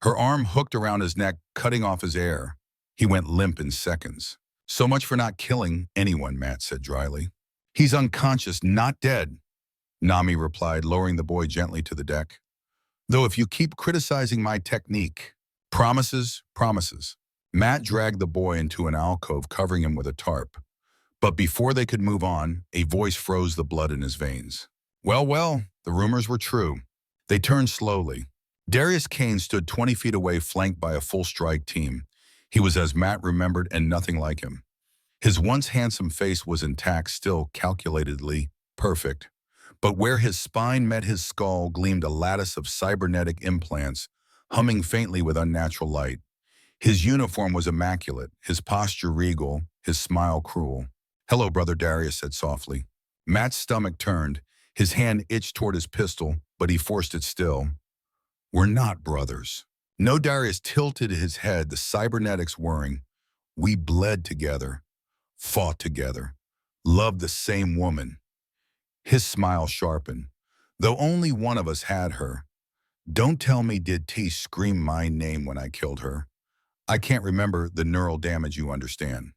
Her arm hooked around his neck, cutting off his air. He went limp in seconds. "So much for not killing anyone," Matt said dryly. "He's unconscious, not dead," Nami replied, lowering the boy gently to the deck. "Though if you keep criticizing my technique." "Promises, promises." Matt dragged the boy into an alcove, covering him with a tarp. But before they could move on, a voice froze the blood in his veins. Well, well, the rumors were true. They turned slowly. Darius Kane stood 20 feet away, flanked by a full strike team. He was as Matt remembered, and nothing like him. His once handsome face was intact, still calculatedly perfect. But where his spine met his skull gleamed a lattice of cybernetic implants, humming faintly with unnatural light. His uniform was immaculate, his posture regal, his smile cruel. "Hello, brother," Darius said softly. Matt's stomach turned. His hand itched toward his pistol, but he forced it still. "We're not brothers." No, Darius tilted his head, the cybernetics whirring. "We bled together, fought together, loved the same woman." His smile sharpened. "Though only one of us had her. Don't tell me did T scream my name when I killed her. I can't remember the neural damage, you understand."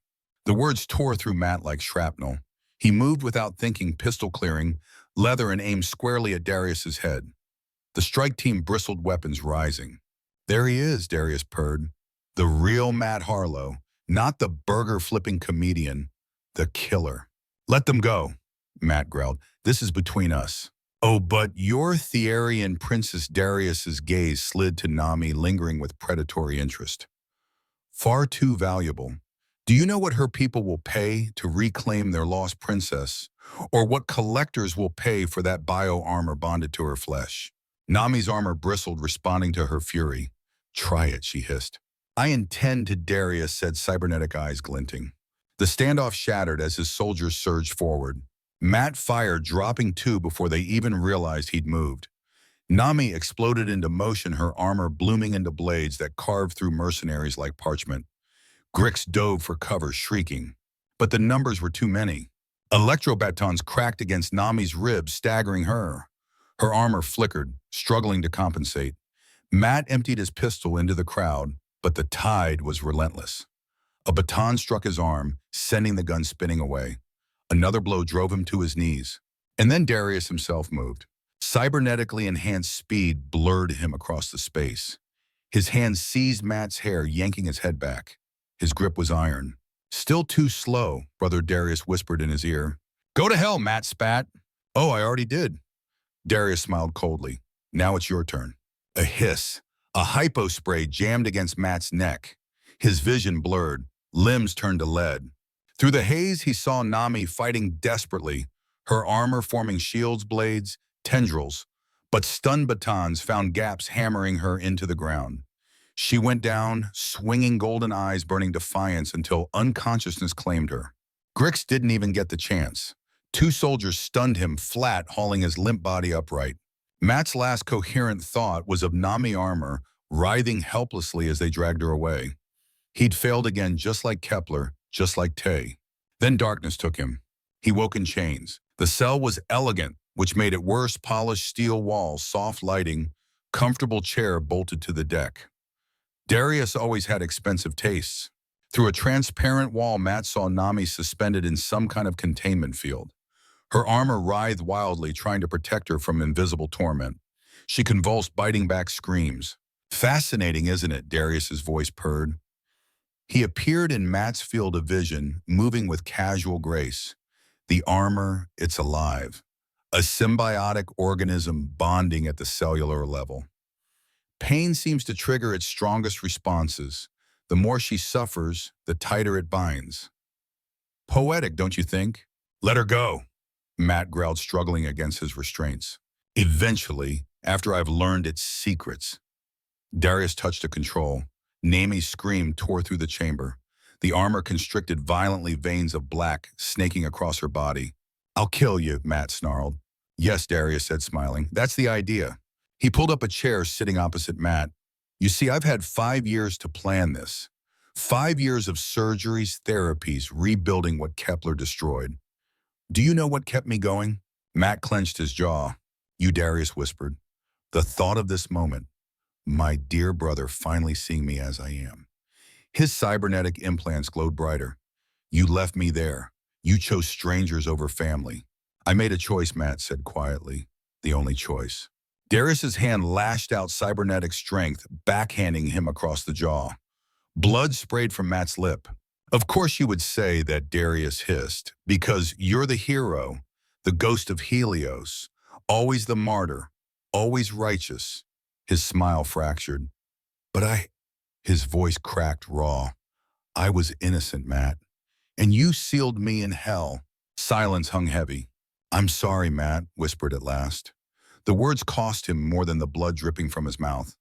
The words tore through Matt like shrapnel. He moved without thinking, pistol clearing, leather, and aimed squarely at Darius's head. The strike team bristled, weapons rising. There he is, Darius purred. The real Matt Harlow, not the burger-flipping comedian, the killer. Let them go, Matt growled. This is between us. Oh, but your Therian Princess Darius's gaze slid to Nami, lingering with predatory interest. Far too valuable. Do you know what her people will pay to reclaim their lost princess? Or what collectors will pay for that bio-armor bonded to her flesh? Nami's armor bristled, responding to her fury. Try it, she hissed. I intend to, Darius said, cybernetic eyes glinting. The standoff shattered as his soldiers surged forward. Matt fired, dropping two before they even realized he'd moved. Nami exploded into motion, her armor blooming into blades that carved through mercenaries like parchment. Grix dove for cover, shrieking. But the numbers were too many. Electrobatons cracked against Nami's ribs, staggering her. Her armor flickered, struggling to compensate. Matt emptied his pistol into the crowd, but the tide was relentless. A baton struck his arm, sending the gun spinning away. Another blow drove him to his knees. And then Darius himself moved. Cybernetically enhanced speed blurred him across the space. His hand seized Matt's hair, yanking his head back. His grip was iron. Still too slow, Brother Darius whispered in his ear. Go to hell, Matt spat. Oh, I already did. Darius smiled coldly. Now it's your turn. A hiss. A hypo spray jammed against Matt's neck. His vision blurred. Limbs turned to lead. Through the haze, he saw Nami fighting desperately, her armor forming shields, blades, tendrils. But stun batons found gaps, hammering her into the ground. She went down, swinging golden eyes burning defiance until unconsciousness claimed her. Grix didn't even get the chance. Two soldiers stunned him flat, hauling his limp body upright. Matt's last coherent thought was of Nami armor writhing helplessly as they dragged her away. He'd failed again, just like Kepler, just like Tay. Then darkness took him. He woke in chains. The cell was elegant, which made it worse: polished steel walls, soft lighting, comfortable chair bolted to the deck. Darius always had expensive tastes. Through a transparent wall, Matt saw Nami suspended in some kind of containment field. Her armor writhed wildly, trying to protect her from invisible torment. She convulsed, biting back screams. Fascinating, isn't it? Darius's voice purred. He appeared in Matt's field of vision, moving with casual grace. The armor, it's alive. A symbiotic organism bonding at the cellular level. Pain seems to trigger its strongest responses. The more she suffers, the tighter it binds. Poetic, don't you think? Let her go, Matt growled, struggling against his restraints. Eventually, after I've learned its secrets. Darius touched a control. Nami's scream tore through the chamber. The armor constricted violently, veins of black snaking across her body. I'll kill you, Matt snarled. Yes, Darius said, smiling. That's the idea. He pulled up a chair, sitting opposite Matt. You see, I've had 5 years to plan this. 5 years of surgeries, therapies, rebuilding what Kepler destroyed. Do you know what kept me going? Matt clenched his jaw. You, Darius whispered. The thought of this moment, my dear brother finally seeing me as I am. His cybernetic implants glowed brighter. You left me there. You chose strangers over family. I made a choice, Matt said quietly. The only choice. Darius's hand lashed out cybernetic strength, backhanding him across the jaw. Blood sprayed from Matt's lip. Of course you would say that, Darius hissed, because you're the hero, the ghost of Helios, always the martyr, always righteous. His smile fractured. But his voice cracked raw. I was innocent, Matt. And you sealed me in hell. Silence hung heavy. I'm sorry, Matt whispered at last. The words cost him more than the blood dripping from his mouth.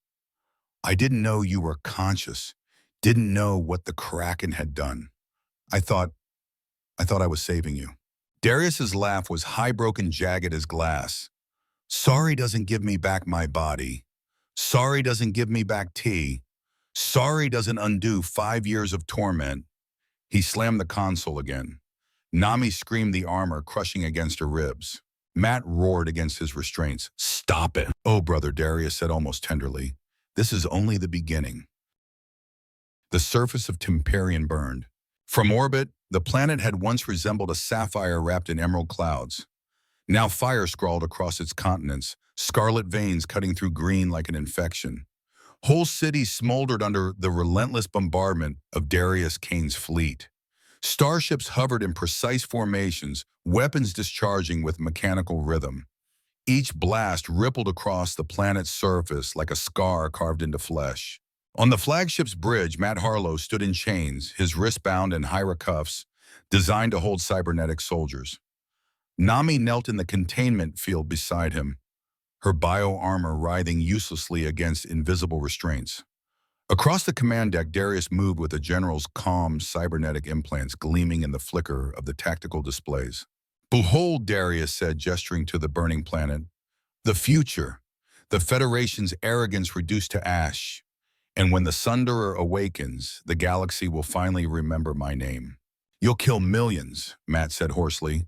I didn't know you were conscious. Didn't know what the Kraken had done. I thought I was saving you. Darius's laugh was high-broken, jagged as glass. Sorry doesn't give me back my body. Sorry doesn't give me back tea. Sorry doesn't undo 5 years of torment. He slammed the console again. Nami screamed, the armor crushing against her ribs. Matt roared against his restraints. Stop it. Oh, brother, Darius said almost tenderly. This is only the beginning. The surface of Temperian burned. From orbit, the planet had once resembled a sapphire wrapped in emerald clouds. Now fire scrawled across its continents, scarlet veins cutting through green like an infection. Whole cities smoldered under the relentless bombardment of Darius Kane's fleet. Starships hovered in precise formations, weapons discharging with mechanical rhythm. Each blast rippled across the planet's surface like a scar carved into flesh. On the flagship's bridge, Matt Harlow stood in chains, his wrists bound in Hyra cuffs, designed to hold cybernetic soldiers. Nami knelt in the containment field beside him, her bio-armor writhing uselessly against invisible restraints. Across the command deck, Darius moved with the general's calm cybernetic implants gleaming in the flicker of the tactical displays. "Behold," Darius said, gesturing to the burning planet, "the future, the Federation's arrogance reduced to ash. And when the Sunderer awakens, the galaxy will finally remember my name." "You'll kill millions," Matt said hoarsely.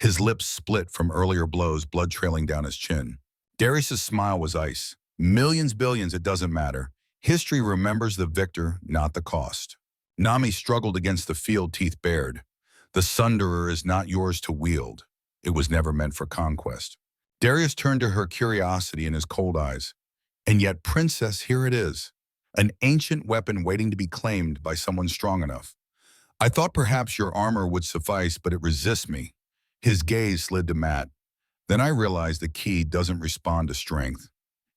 His lips split from earlier blows, blood trailing down his chin. Darius's smile was ice. "Millions, billions, it doesn't matter. History remembers the victor, not the cost." Nami struggled against the field, teeth bared. "The Sunderer is not yours to wield. It was never meant for conquest." Darius turned to her, curiosity in his cold eyes. "And yet, Princess, here it is. An ancient weapon waiting to be claimed by someone strong enough. I thought perhaps your armor would suffice, but it resists me." His gaze slid to Matt. "Then I realized the key doesn't respond to strength.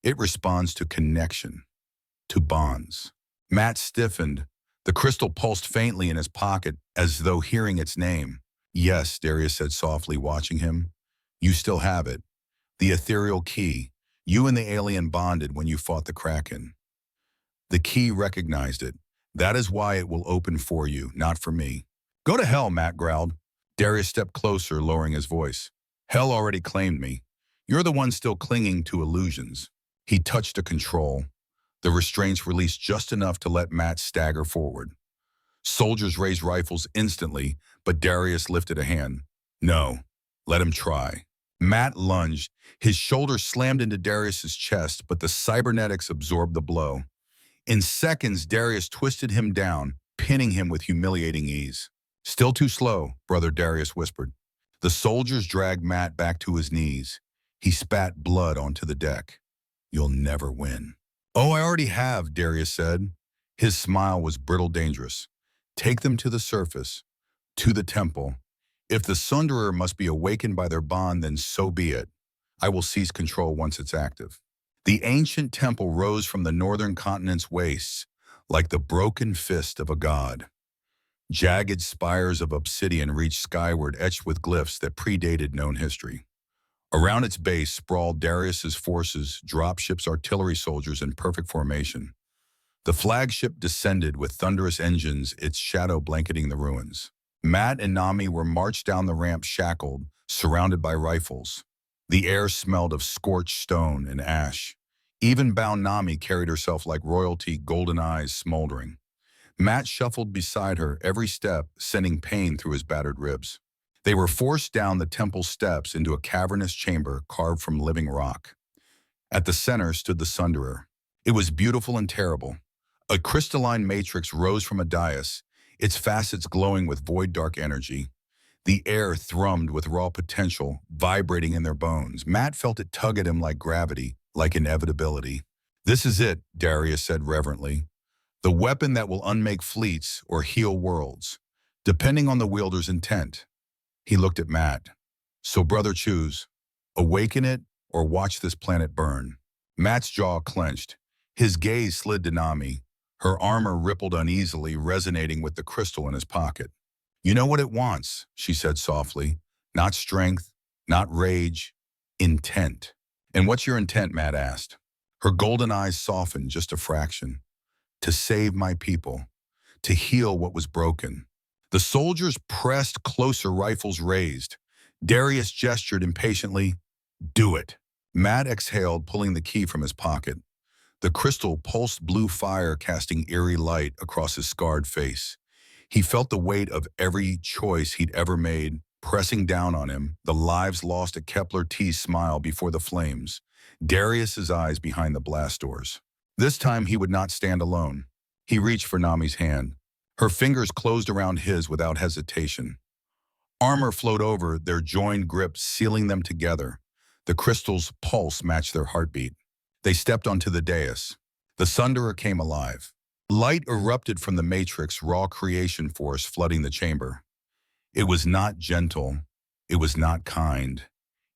It responds to connection, to bonds." Matt stiffened. The crystal pulsed faintly in his pocket, as though hearing its name. "Yes," Darius said softly, watching him. "You still have it. The ethereal key. You and the alien bonded when you fought the Kraken. The key recognized it. That is why it will open for you, not for me." "Go to hell," Matt growled. Darius stepped closer, lowering his voice. "Hell already claimed me. You're the one still clinging to illusions." He touched a control. The restraints released just enough to let Matt stagger forward. Soldiers raised rifles instantly, but Darius lifted a hand. "No, let him try." Matt lunged. His shoulder slammed into Darius's chest, but the cybernetics absorbed the blow. In seconds, Darius twisted him down, pinning him with humiliating ease. "Still too slow," Brother Darius whispered. The soldiers dragged Matt back to his knees. He spat blood onto the deck. "You'll never win." "Oh, I already have," Darius said. His smile was brittle, dangerous. "Take them to the surface, to the temple. If the Sunderer must be awakened by their bond, then so be it. I will seize control once it's active." The ancient temple rose from the northern continent's wastes, like the broken fist of a god. Jagged spires of obsidian reached skyward, etched with glyphs that predated known history. Around its base sprawled Darius's forces, dropships, artillery soldiers in perfect formation. The flagship descended with thunderous engines, its shadow blanketing the ruins. Matt and Nami were marched down the ramp shackled, surrounded by rifles. The air smelled of scorched stone and ash. Even bound Nami carried herself like royalty, golden eyes smoldering. Matt shuffled beside her, every step sending pain through his battered ribs. They were forced down the temple steps into a cavernous chamber carved from living rock. At the center stood the Sunderer. It was beautiful and terrible. A crystalline matrix rose from a dais, its facets glowing with void-dark energy. The air thrummed with raw potential, vibrating in their bones. Matt felt it tug at him like gravity, like inevitability. "This is it," Darius said reverently. "The weapon that will unmake fleets or heal worlds, depending on the wielder's intent." He looked at Matt. "So brother, choose. Awaken it or watch this planet burn." Matt's jaw clenched. His gaze slid to Nami. Her armor rippled uneasily, resonating with the crystal in his pocket. "You know what it wants," she said softly. "Not strength, not rage, intent." "And what's your intent?" Matt asked. Her golden eyes softened just a fraction. "To save my people, to heal what was broken." The soldiers pressed closer, rifles raised. Darius gestured impatiently. "Do it." Matt exhaled, pulling the key from his pocket. The crystal pulsed blue fire, casting eerie light across his scarred face. He felt the weight of every choice he'd ever made, pressing down on him, the lives lost at Kepler T's smile before the flames, Darius's eyes behind the blast doors. This time he would not stand alone. He reached for Nami's hand. Her fingers closed around his without hesitation. Armor flowed over, their joined grip sealing them together. The crystal's pulse matched their heartbeat. They stepped onto the dais. The Sunderer came alive. Light erupted from the matrix, raw creation force flooding the chamber. It was not gentle. It was not kind.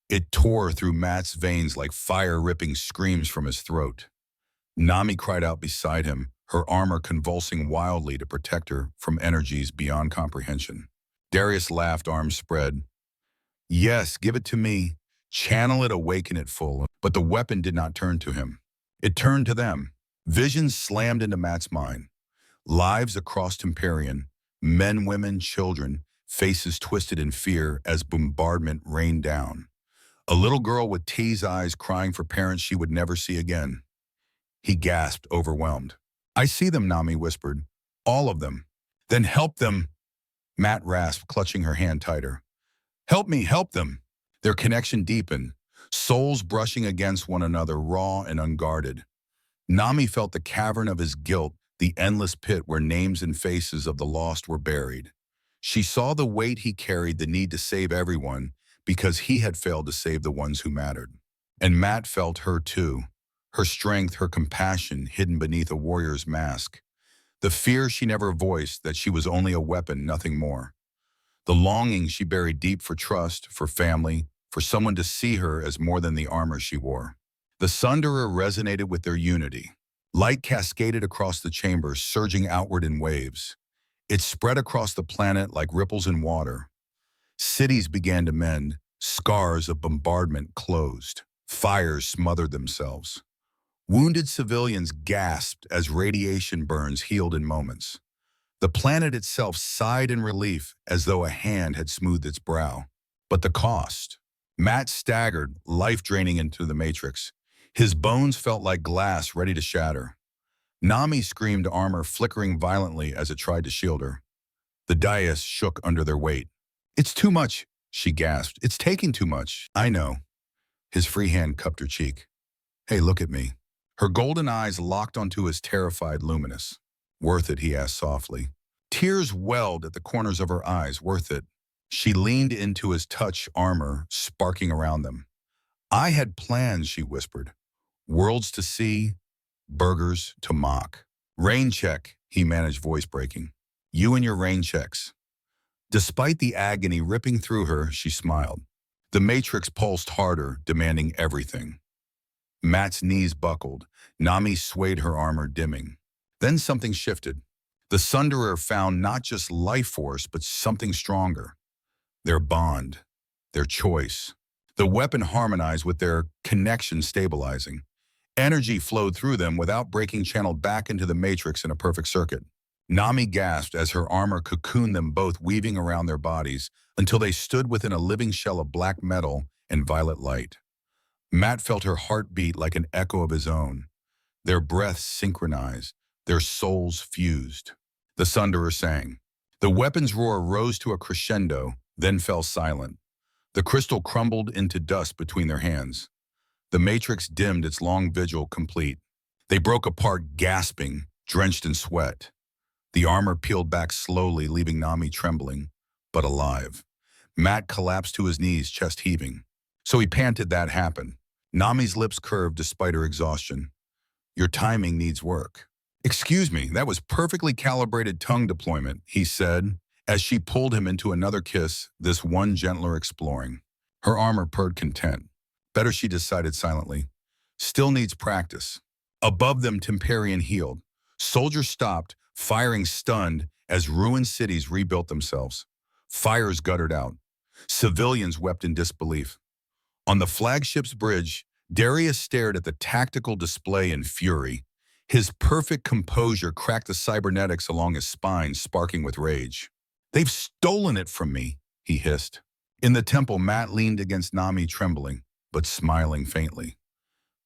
It tore through Matt's veins like fire-ripping screams from his throat. Nami cried out beside him, her armor convulsing wildly to protect her from energies beyond comprehension. Darius laughed, arms spread. Yes, give it to me. Channel it, awaken it full. But the weapon did not turn to him. It turned to them. Visions slammed into Matt's mind. Lives across Temperian, men, women, children, faces twisted in fear as bombardment rained down. A little girl with teased eyes crying for parents she would never see again. He gasped, overwhelmed. I see them, Nami whispered. All of them. Then help them. Matt rasped, clutching her hand tighter. Help me, help them. Their connection deepened, souls brushing against one another, raw and unguarded. Nami felt the cavern of his guilt, the endless pit where names and faces of the lost were buried. She saw the weight he carried, the need to save everyone, because he had failed to save the ones who mattered. And Matt felt her too, her strength, her compassion hidden beneath a warrior's mask. The fear she never voiced that she was only a weapon, nothing more. The longing she buried deep for trust, for family, for someone to see her as more than the armor she wore. The Sunderer resonated with their unity. Light cascaded across the chamber, surging outward in waves. It spread across the planet like ripples in water. Cities began to mend, scars of bombardment closed. Fires smothered themselves. Wounded civilians gasped as radiation burns healed in moments. The planet itself sighed in relief as though a hand had smoothed its brow. But the cost. Matt staggered, life draining into the matrix. His bones felt like glass ready to shatter. Nami screamed, armor flickering violently as it tried to shield her. The dais shook under their weight. It's too much, she gasped. It's taking too much. I know. His free hand cupped her cheek. Hey, look at me. Her golden eyes locked onto his, terrified, luminous. Worth it, he asked softly. Tears welled at the corners of her eyes. Worth it. She leaned into his touch, armor sparking around them. I had plans, she whispered. Worlds to see, burgers to mock. Rain check, he managed, voice breaking. You and your rain checks. Despite the agony ripping through her, she smiled. The matrix pulsed harder, demanding everything. Matt's knees buckled. Nami swayed, her armor dimming. Then something shifted. The Sunderer found not just life force, but something stronger. Their bond, their choice. The weapon harmonized with their connection, stabilizing. Energy flowed through them without breaking, channeled back into the matrix in a perfect circuit. Nami gasped as her armor cocooned them both, weaving around their bodies until they stood within a living shell of black metal and violet light. Matt felt her heart beat like an echo of his own. Their breaths synchronized, their souls fused. The Sunderer sang. The weapon's roar rose to a crescendo, then fell silent. The crystal crumbled into dust between their hands. The matrix dimmed, its long vigil complete. They broke apart, gasping, drenched in sweat. The armor peeled back slowly, leaving Nami trembling, but alive. Matt collapsed to his knees, chest heaving. So he panted. That happened. Nami's lips curved despite her exhaustion. Your timing needs work. Excuse me, that was perfectly calibrated tongue deployment, he said, as she pulled him into another kiss, this one gentler exploring. Her armor purred content. Better, she decided silently. Still needs practice. Above them, Temperian healed. Soldiers stopped, firing stunned as ruined cities rebuilt themselves. Fires guttered out. Civilians wept in disbelief. On the flagship's bridge, Darius stared at the tactical display in fury. His perfect composure cracked the cybernetics along his spine, sparking with rage. They've stolen it from me, he hissed. In the temple, Matt leaned against Nami, trembling, but smiling faintly.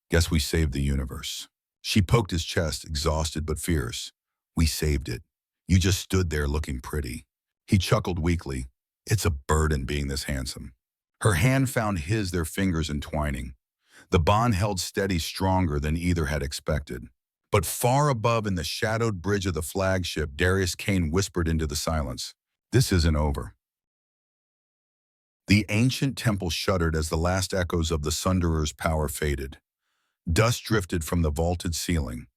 Guess we saved the universe. She poked his chest, exhausted but fierce. We saved it. You just stood there looking pretty. He chuckled weakly. It's a burden being this handsome. Her hand found his, their fingers entwining. The bond held steady, stronger than either had expected. But far above, in the shadowed bridge of the flagship, Darius Kane whispered into the silence. This isn't over. The ancient temple shuddered as the last echoes of the Sunderer's power faded. Dust drifted from the vaulted ceiling.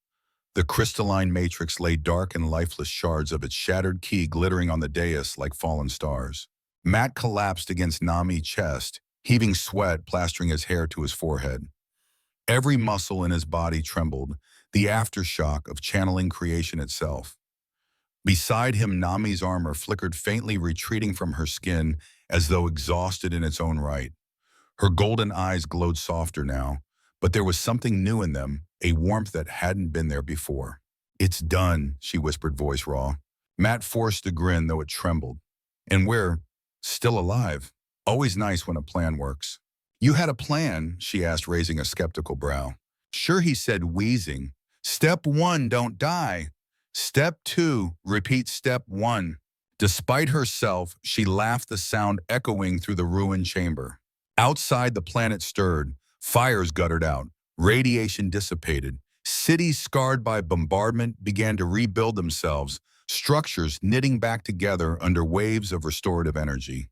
The crystalline matrix lay dark and lifeless, shards of its shattered key glittering on the dais like fallen stars. Matt collapsed against Nami's chest, heaving sweat plastering his hair to his forehead. Every muscle in his body trembled, the aftershock of channeling creation itself. Beside him, Nami's armor flickered faintly, retreating from her skin as though exhausted in its own right. Her golden eyes glowed softer now, but there was something new in them, a warmth that hadn't been there before. "It's done," she whispered, voice raw. Matt forced a grin, though it trembled. "And we're still alive. Always nice when a plan works." "You had a plan?" she asked, raising a skeptical brow. "Sure," he said, wheezing. "Step 1, don't die. Step 2, repeat step 1. Despite herself, she laughed, the sound echoing through the ruined chamber. Outside, the planet stirred. Fires guttered out. Radiation dissipated. Cities scarred by bombardment began to rebuild themselves, structures knitting back together under waves of restorative energy.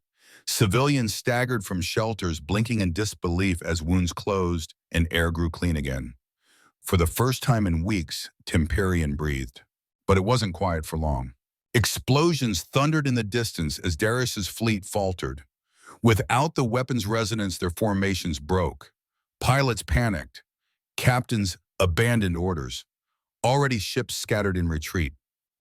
Civilians staggered from shelters, blinking in disbelief as wounds closed and air grew clean again. For the first time in weeks, Temperian breathed. But it wasn't quiet for long. Explosions thundered in the distance as Darius's fleet faltered. Without the weapon's resonance, their formations broke. Pilots panicked. Captains abandoned orders. Already ships scattered in retreat.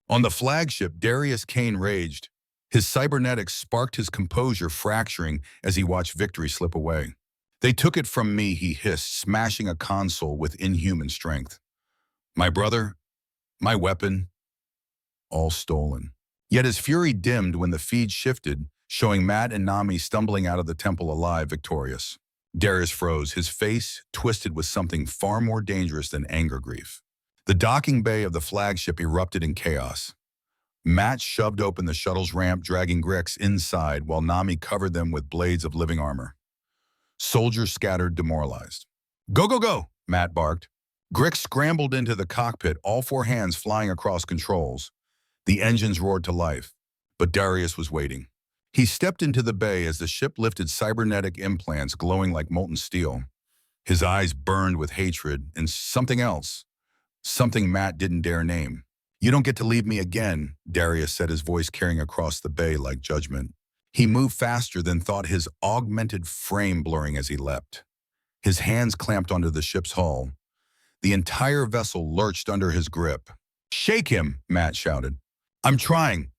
On the flagship, Darius Kane raged. His cybernetics sparked his composure, fracturing as he watched victory slip away. "They took it from me," he hissed, smashing a console with inhuman strength. "My brother, my weapon, all stolen." Yet his fury dimmed when the feed shifted, showing Matt and Nami stumbling out of the temple alive, victorious. Darius froze, his face twisted with something far more dangerous than anger grief. The docking bay of the flagship erupted in chaos. Matt shoved open the shuttle's ramp, dragging Grix inside, while Nami covered them with blades of living armor. Soldiers scattered, demoralized. "Go, go, go!" Matt barked. Grix scrambled into the cockpit, all 4 hands flying across controls. The engines roared to life, but Darius was waiting. He stepped into the bay as the ship lifted cybernetic implants glowing like molten steel. His eyes burned with hatred and something else, something Matt didn't dare name. "You don't get to leave me again," Darius said, his voice carrying across the bay like judgment. He moved faster than thought, his augmented frame blurring as he leapt. His hands clamped onto the ship's hull. The entire vessel lurched under his grip. "Shake him!" Matt shouted. "I'm trying,"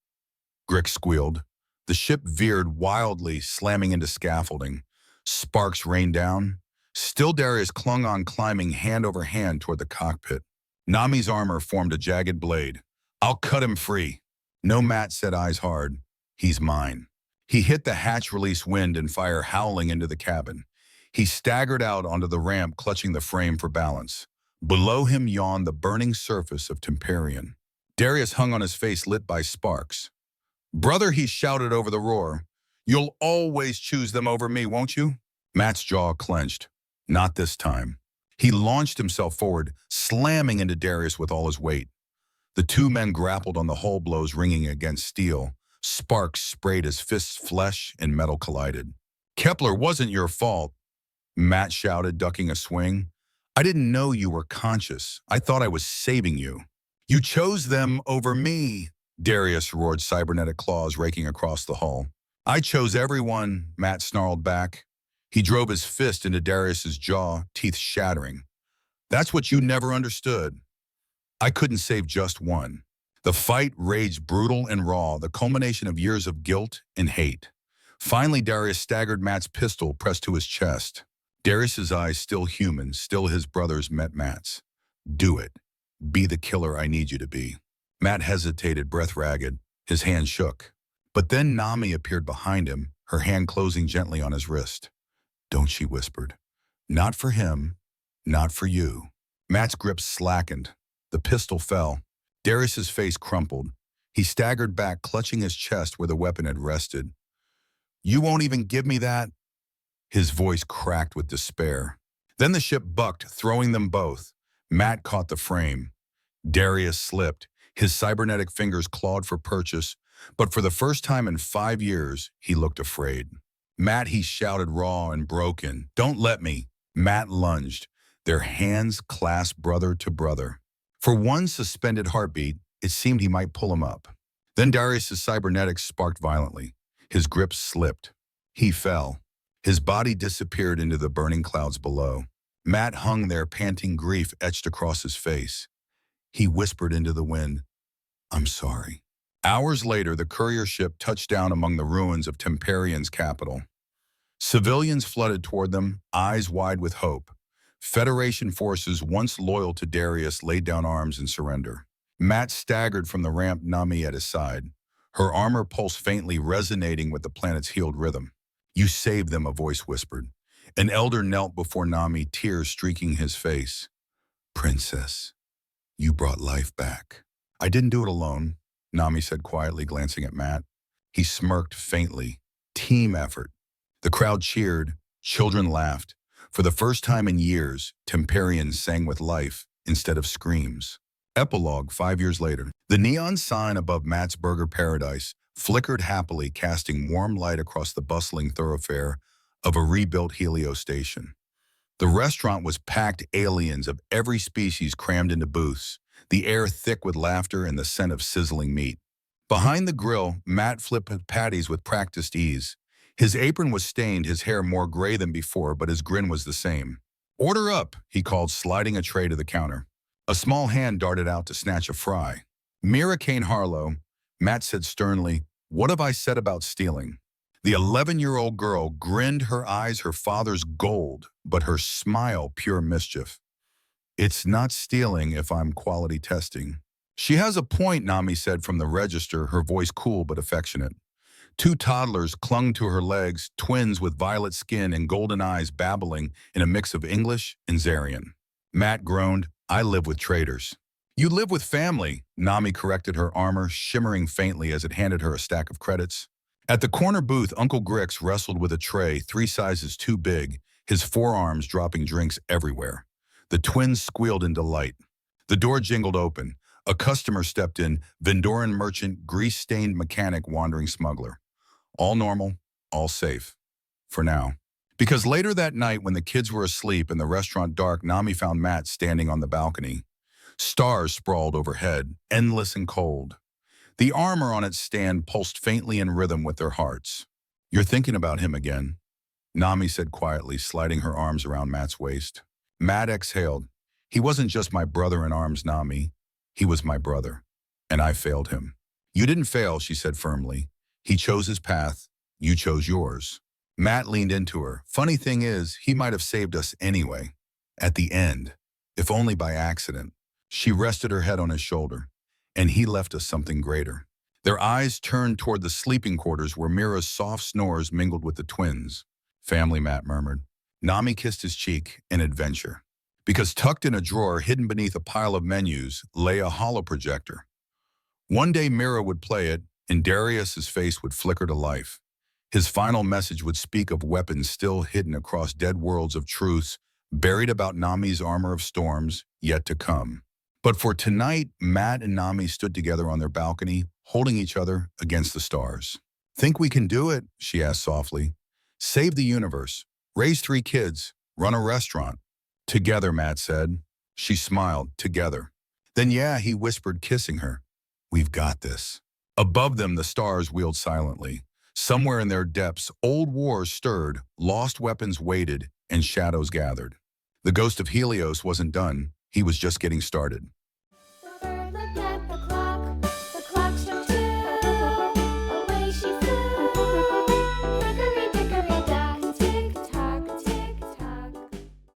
Grix squealed. The ship veered wildly, slamming into scaffolding. Sparks rained down. Still, Darius clung on, climbing hand over hand toward the cockpit. Nami's armor formed a jagged blade. "I'll cut him free." "No," Matt said, eyes hard. "He's mine." He hit the hatch, release wind and fire howling into the cabin. He staggered out onto the ramp, clutching the frame for balance. Below him yawned the burning surface of Temperian. Darius hung on his face, lit by sparks. "Brother," he shouted over the roar, "you'll always choose them over me, won't you?" Matt's jaw clenched. Not this time. He launched himself forward, slamming into Darius with all his weight. The 2 men grappled on the hull, blows ringing against steel. Sparks sprayed as fists, flesh and metal collided. "Kepler, wasn't your fault," Matt shouted, ducking a swing. "I didn't know you were conscious. I thought I was saving you." "You chose them over me," Darius roared, cybernetic claws raking across the hull. "I chose everyone," Matt snarled back. He drove his fist into Darius's jaw, teeth shattering. "That's what you never understood. I couldn't save just one." The fight raged, brutal and raw, the culmination of years of guilt and hate. Finally, Darius staggered, Matt's pistol pressed to his chest. Darius's eyes, still human, still his brother's, met Matt's. "Do it. Be the killer I need you to be." Matt hesitated, breath ragged. His hand shook. But then Nami appeared behind him, her hand closing gently on his wrist. "Don't," she whispered. "Not for him. Not for you." Matt's grip slackened. The pistol fell. Darius's face crumpled. He staggered back, clutching his chest where the weapon had rested. "You won't even give me that?" His voice cracked with despair. Then the ship bucked, throwing them both. Matt caught the frame. Darius slipped. His cybernetic fingers clawed for purchase, but for the first time in 5 years, he looked afraid. Matt, he shouted raw and broken. Don't let me. Matt lunged, their hands clasped brother to brother. For one suspended heartbeat, it seemed he might pull him up. Then Darius's cybernetics sparked violently. His grip slipped. He fell. His body disappeared into the burning clouds below. Matt hung there, panting, grief etched across his face. He whispered into the wind, "I'm sorry." Hours later, the courier ship touched down among the ruins of Temperion's capital. Civilians flooded toward them, eyes wide with hope. Federation forces, once loyal to Darius, laid down arms in surrender. Matt staggered from the ramp, Nami at his side, her armor pulse faintly resonating with the planet's healed rhythm. "You saved them," a voice whispered. An elder knelt before Nami, tears streaking his face. "Princess, you brought life back." "I didn't do it alone," Nami said quietly, glancing at Matt. He smirked faintly. "Team effort." The crowd cheered. Children laughed. For the first time in years, Temperian sang with life instead of screams. Epilogue, 5 years later. The neon sign above Matt's Burger Paradise flickered happily, casting warm light across the bustling thoroughfare of a rebuilt Helio station. The restaurant was packed, aliens of every species crammed into booths, the air thick with laughter and the scent of sizzling meat. Behind the grill, Matt flipped patties with practiced ease. His apron was stained, his hair more gray than before, but his grin was the same. "Order up," he called, sliding a tray to the counter. A small hand darted out to snatch a fry. "Mira Kane Harlow," Matt said sternly, "what have I said about stealing?" The 11-year-old girl grinned, her eyes her father's gold, but her smile pure mischief. "It's not stealing if I'm quality testing." "She has a point," Nami said from the register, her voice cool but affectionate. 2 toddlers clung to her legs, twins with violet skin and golden eyes babbling in a mix of English and Zarian. Matt groaned, "I live with traitors." "You live with family," Nami corrected, her armor shimmering faintly as it handed her a stack of credits. At the corner booth, Uncle Grix wrestled with a tray 3 sizes too big, his forearms dropping drinks everywhere. The twins squealed in delight. The door jingled open. A customer stepped in, Vendoran merchant, grease-stained mechanic, wandering smuggler. All normal, all safe. For now. Because later that night, when the kids were asleep and the restaurant dark, Nami found Matt standing on the balcony. Stars sprawled overhead, endless and cold. The armor on its stand pulsed faintly in rhythm with their hearts. "You're thinking about him again," Nami said quietly, sliding her arms around Matt's waist. Matt exhaled. "He wasn't just my brother in arms, Nami. He was my brother. And I failed him." "You didn't fail," she said firmly. "He chose his path. You chose yours." Matt leaned into her. "Funny thing is, he might have saved us anyway. At the end. If only by accident." She rested her head on his shoulder. "And he left us something greater." Their eyes turned toward the sleeping quarters where Mira's soft snores mingled with the twins. "Family," Matt murmured. Nami kissed his cheek. "An adventure." Because tucked in a drawer, hidden beneath a pile of menus, lay a holo projector. One day Mira would play it, and Darius's face would flicker to life. His final message would speak of weapons still hidden across dead worlds, of truths buried about Nami's armor of storms yet to come. But for tonight, Matt and Nami stood together on their balcony, holding each other against the stars. "Think we can do it?" she asked softly. "Save the universe, raise 3 kids, run a restaurant." "Together," Matt said. She smiled. "Together." "Then yeah," he whispered, kissing her. "We've got this." Above them, the stars wheeled silently. Somewhere in their depths, old wars stirred, lost weapons waited, and shadows gathered. The ghost of Helios wasn't done. He was just getting started.